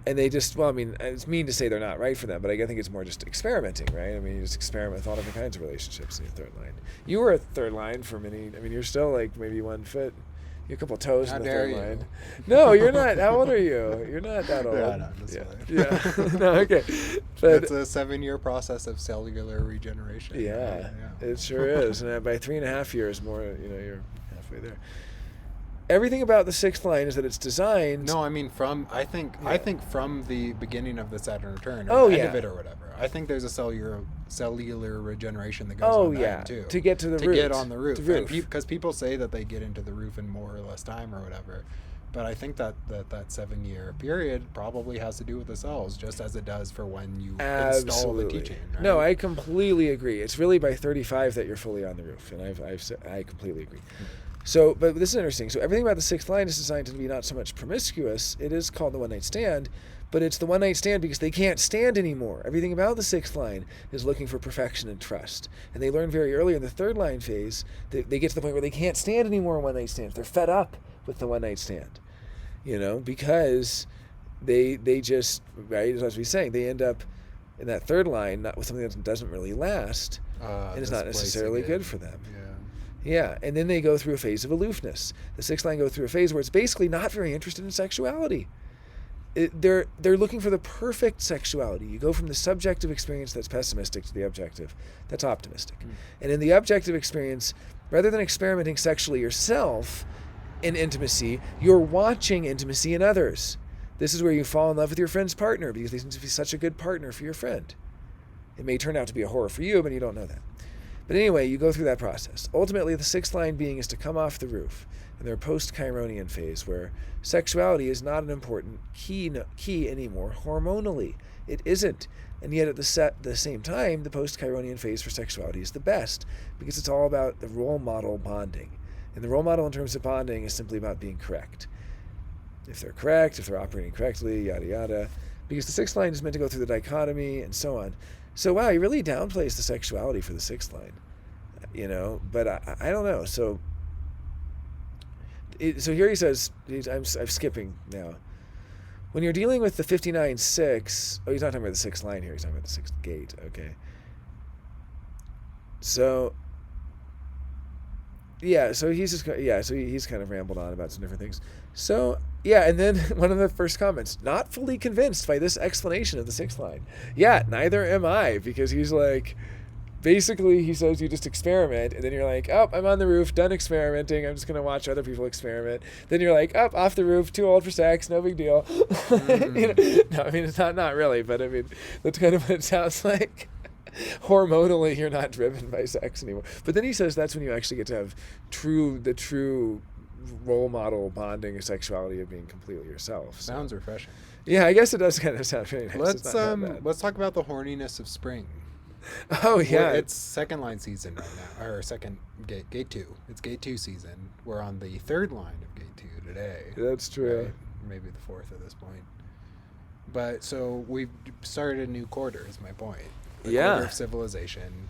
Speaker 1: And they just, well, I mean, it's mean to say they're not right for them, but I think it's more just experimenting, right? I mean, you just experiment with all different kinds of relationships in your 3rd line. You were a 3rd line for many, I mean, you're still like maybe 1 foot. You're a couple of toes in the 3rd line. No, you're not. How old are you? You're not that old. Yeah. No, okay. But
Speaker 2: it's a 7-year process of cellular regeneration.
Speaker 1: Yeah, it sure is. And by 3.5 years more, you're halfway there. Everything about the sixth line is that it's designed.
Speaker 2: No, I mean I think from the beginning of the Saturn return, or
Speaker 1: Oh,
Speaker 2: the end
Speaker 1: yeah.
Speaker 2: of it or whatever. I think there's a cellular regeneration that goes on that too.
Speaker 1: To get to the
Speaker 2: to
Speaker 1: root.
Speaker 2: get on the roof.
Speaker 1: The roof.
Speaker 2: Because people say that they get into the roof in more or less time or whatever. But I think that 7-year period probably has to do with the cells, just as it does for when you install the teaching. Right?
Speaker 1: No, I completely agree. It's really by 35 that you're fully on the roof, and I completely agree. So, but this is interesting. So everything about the sixth line is designed to be not so much promiscuous. It is called the one-night stand, but it's the one-night stand because they can't stand anymore. Everything about the sixth line is looking for perfection and trust. And they learn very early in the third line phase, they get to the point where they can't stand anymore in one-night stands. They're fed up with the one-night stand, because they just, right, as I was saying, they end up in that third line, not with something that doesn't really last, and it's not necessarily good for them. Yeah, and then they go through a phase of aloofness. The sixth line go through a phase where it's basically not very interested in sexuality. They're looking for the perfect sexuality. You go from the subjective experience that's pessimistic to the objective that's optimistic. And in the objective experience, rather than experimenting sexually yourself in intimacy, you're watching intimacy in others. This is where you fall in love with your friend's partner because they seem to be such a good partner for your friend. It may turn out to be a horror for you, but you don't know that. But anyway, you go through that process. Ultimately, the sixth line being is to come off the roof in their post-Chironian phase, where sexuality is not an important key anymore hormonally. It isn't. And yet at the same time, the post-Chironian phase for sexuality is the best because it's all about the role model bonding. And the role model in terms of bonding is simply about being correct. If they're correct, if they're operating correctly, yada yada. Because the sixth line is meant to go through the dichotomy and so on. So wow, he really downplays the sexuality for the sixth line, But I don't know. So here he says, I'm skipping now. When you're dealing with the 59-6, he's not talking about the sixth line here. He's talking about the sixth gate. Okay. So yeah, so he's kind of rambled on about some different things. So yeah, and then one of the first comments, not fully convinced by this explanation of the sixth line. Yeah, neither am I, because he's like, basically he says you just experiment, and then you're like, oh, I'm on the roof, done experimenting, I'm just going to watch other people experiment. Then you're like, oh, off the roof, too old for sex, no big deal. No, I mean, it's not really, but I mean, that's kind of what it sounds like. Hormonally, you're not driven by sex anymore. But then he says that's when you actually get to have the true role model bonding of sexuality of being completely yourself. So.
Speaker 2: Sounds refreshing.
Speaker 1: Yeah, I guess it does kind of sound really nice.
Speaker 2: Let's talk about the horniness of spring.
Speaker 1: Oh yeah,
Speaker 2: it's second line season right now, or second gate 2. It's gate 2 season. We're on the third line of gate 2 today.
Speaker 1: That's true.
Speaker 2: Right? Maybe the fourth at this point. But so we've started a new quarter. Is my point. The quarter of civilization.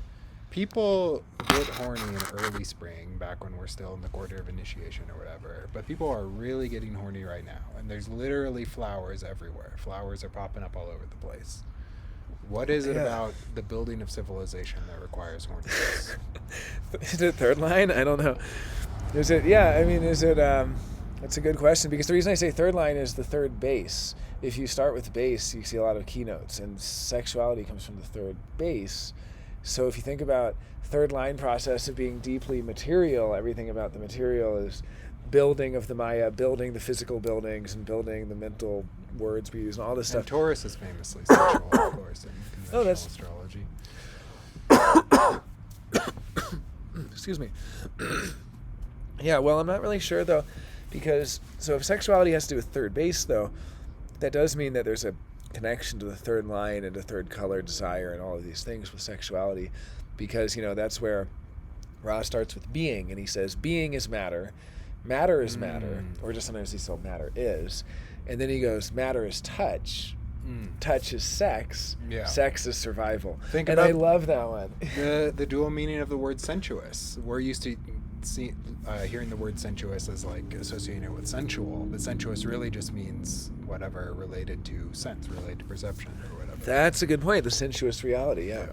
Speaker 2: People get horny in early spring, back when we're still in the quarter of initiation or whatever. But people are really getting horny right now, and there's literally flowers everywhere. Flowers are popping up all over the place. What is it about the building of civilization that requires horniness?
Speaker 1: Is it third line? I don't know. Is it? Yeah, I mean, is it? That's a good question, because the reason I say third line is the third base. If you start with base, you see a lot of keynotes, and sexuality comes from the third base. So if you think about third line process of being deeply material, everything about the material is building of the Maya, building the physical buildings, and building the mental words we use, and all this stuff.
Speaker 2: And Taurus is famously sexual, of course, in conventional astrology.
Speaker 1: Excuse me. Yeah, well, I'm not really sure, though, because, so if sexuality has to do with third base, though, that does mean that there's a connection to the third line and to third color, desire, and all of these things with sexuality, because, that's where Ra starts with being, and he says, being is matter, matter is matter, or just sometimes he says matter is, and then he goes, matter is touch, touch is sex, sex is survival. I love that one.
Speaker 2: the dual meaning of the word sensuous. We're used to hearing the word sensuous as like associated with sensual, but sensuous really just means whatever related to sense, related to perception or whatever.
Speaker 1: That's a good point, the sensuous reality, yeah.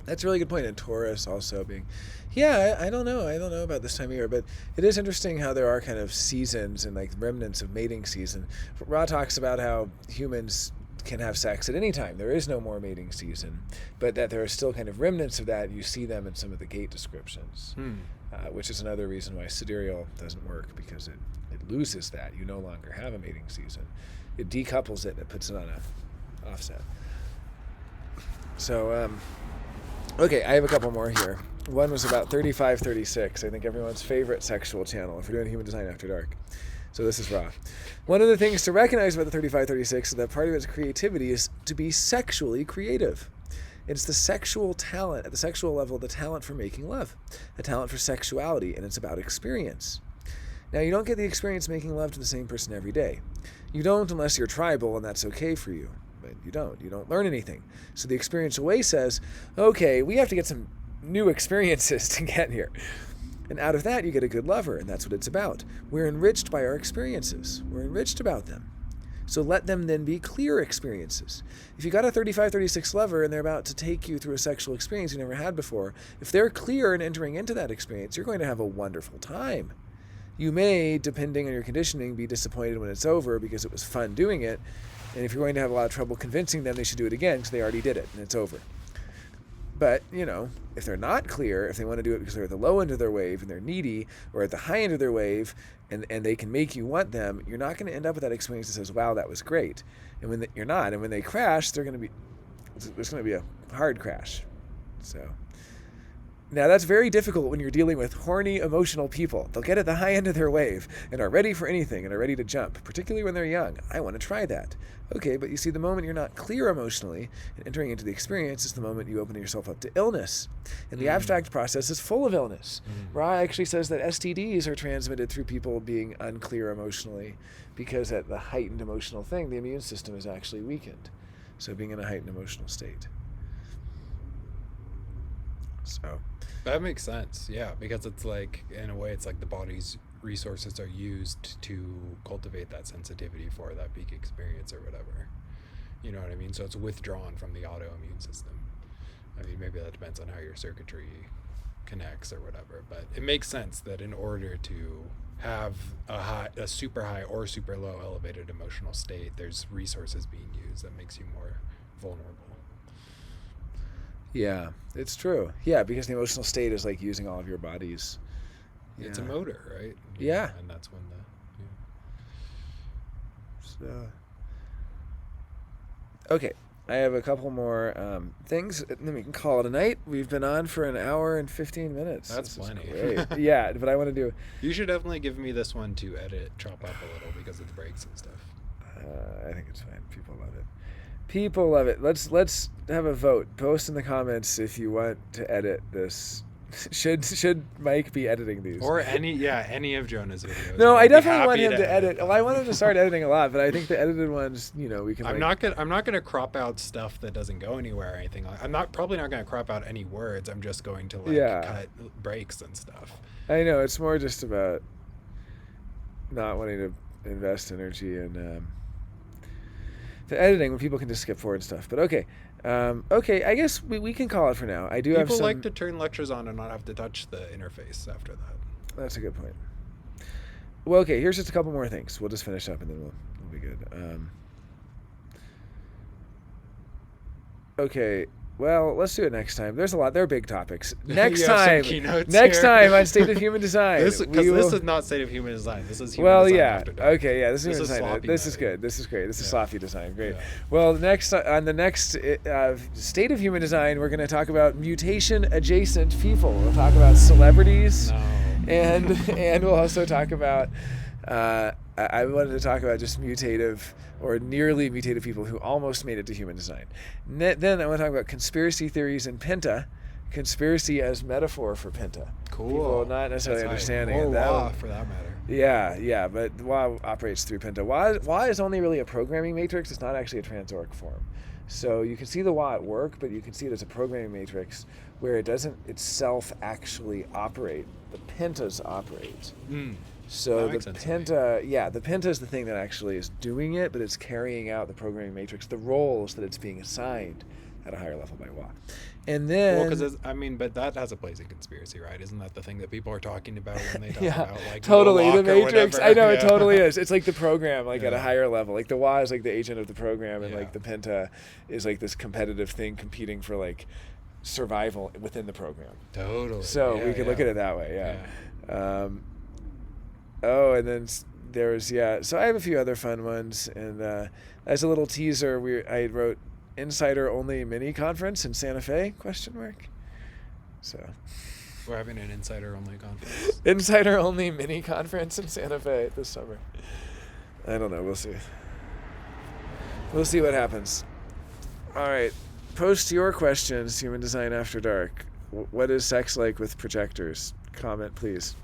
Speaker 1: That's a really good point. And Taurus also being, I don't know about this time of year, but it is interesting how there are kind of seasons and like remnants of mating season. Ra talks about how humans can have sex at any time. There is no more mating season, but that there are still kind of remnants of that. You see them in some of the gate descriptions, which is another reason why sidereal doesn't work, because it loses that. You no longer have a mating season. It decouples it and it puts it on a offset. So, okay, I have a couple more here. One was about 3536, I think everyone's favorite sexual channel if we're doing Human Design After Dark. So this is raw. One of the things to recognize about the 3536 is that part of its creativity is to be sexually creative. It's the sexual talent, at the sexual level, the talent for making love, a talent for sexuality, and it's about experience. Now, you don't get the experience making love to the same person every day. You don't unless you're tribal, and that's okay for you. But you don't learn anything. So the experiential way says, okay, we have to get some new experiences to get here. And out of that, you get a good lover, and that's what it's about. We're enriched by our experiences. We're enriched about them. So let them then be clear experiences. If you got a 35-36 lover and they're about to take you through a sexual experience you never had before, if they're clear in entering into that experience, you're going to have a wonderful time. You may, depending on your conditioning, be disappointed when it's over because it was fun doing it. And if you're going to have a lot of trouble convincing them they should do it again because they already did it and it's over. But, if they're not clear, if they want to do it because they're at the low end of their wave and they're needy, or at the high end of their wave and they can make you want them, you're not going to end up with that experience that says, wow, that was great. And when you're not, and when they crash, there's going to be a hard crash. So now that's very difficult when you're dealing with horny, emotional people. They'll get at the high end of their wave and are ready for anything and are ready to jump, particularly when they're young. I want to try that. Okay, but you see, the moment you're not clear emotionally and entering into the experience is the moment you open yourself up to illness. And the abstract process is full of illness. Ra actually says that STDs are transmitted through people being unclear emotionally, because at the heightened emotional thing, the immune system is actually weakened. So being in a heightened emotional state. So
Speaker 2: that makes sense, yeah, because it's like, in a way, it's like the body's resources are used to cultivate that sensitivity for that peak experience or whatever. You know what I mean? So it's withdrawn from the autoimmune system. I mean, maybe that depends on how your circuitry connects or whatever, but it makes sense that in order to have a super high or super low elevated emotional state, there's resources being used that makes you more vulnerable.
Speaker 1: Yeah, it's true. Yeah, because the emotional state is like using all of your body's.
Speaker 2: It's a motor, right?
Speaker 1: Yeah.
Speaker 2: And that's when
Speaker 1: So, okay, I have a couple more things. Then we can call it a night. We've been on for an hour and 15 minutes.
Speaker 2: That's plenty.
Speaker 1: Great. Yeah, but I want to do.
Speaker 2: You should definitely give me this one to edit, chop up a little because of the breaks and stuff.
Speaker 1: I think it's fine. People love it. People love it. Let's have a vote. Post in the comments if you want to edit this. Should Mike be editing these?
Speaker 2: Or any of Jonah's videos.
Speaker 1: No, I definitely want him to edit. Well, I want him to start editing a lot, but I think the edited ones, we can.
Speaker 2: I'm not gonna crop out stuff that doesn't go anywhere or anything. I'm probably not gonna crop out any words. I'm just going to cut breaks and stuff.
Speaker 1: I know, it's more just about not wanting to invest energy in the editing when people can just skip forward and stuff. But okay. Okay, I guess we can call it for now. I do have some...
Speaker 2: People like to turn lectures on and not have to touch the interface after that.
Speaker 1: That's a good point. Well, okay, here's just a couple more things. We'll just finish up and then we'll be good. Okay, well, let's do it next time. There's a lot. They're big topics. Next time on State of Human Design.
Speaker 2: This is not State of Human Design. This is Human Design After Dark.
Speaker 1: Okay, yeah, this is Human Design. This is good. This is great. This is sloppy design. Great. Yeah. Well, on the next State of Human Design, we're going to talk about mutation-adjacent people. We'll talk about celebrities, and we'll also talk about. I wanted to talk about just mutative or nearly mutative people who almost made it to human design. Then I want to talk about conspiracy theories in Penta, conspiracy as metaphor for Penta.
Speaker 2: Cool.
Speaker 1: People not necessarily understanding
Speaker 2: it. Or
Speaker 1: that.
Speaker 2: Wa, for that matter.
Speaker 1: Yeah, but Wa operates through Penta. Wa is only really a programming matrix. It's not actually a transoric form. So you can see the Wa at work, but you can see it as a programming matrix where it doesn't itself actually operate. The Pentas operate. So the Penta is the thing that actually is doing it, but it's carrying out the programming matrix, the roles that it's being assigned. at a higher level by Wa. And then,
Speaker 2: but that has a place in conspiracy, right? Isn't that the thing that people are talking about when they talk
Speaker 1: yeah,
Speaker 2: about like
Speaker 1: totally the Matrix? I know,
Speaker 2: yeah.
Speaker 1: it totally is. It's like the program, like at a
Speaker 2: Yeah.
Speaker 1: higher level. Like the Wa is like the agent of the program, and
Speaker 2: Yeah.
Speaker 1: like the Penta is like this competitive thing competing for like survival within the program.
Speaker 2: Totally.
Speaker 1: So we could look at it that way. Yeah. And then there's So I have a few other fun ones, and as a little teaser, I wrote insider only mini conference in Santa Fe ? So
Speaker 2: We're having an insider only conference.
Speaker 1: insider only mini conference in Santa Fe this summer. I don't know. We'll see. We'll see what happens. All right. Post your questions, Human Design After Dark. What is sex like with projectors? Comment, please.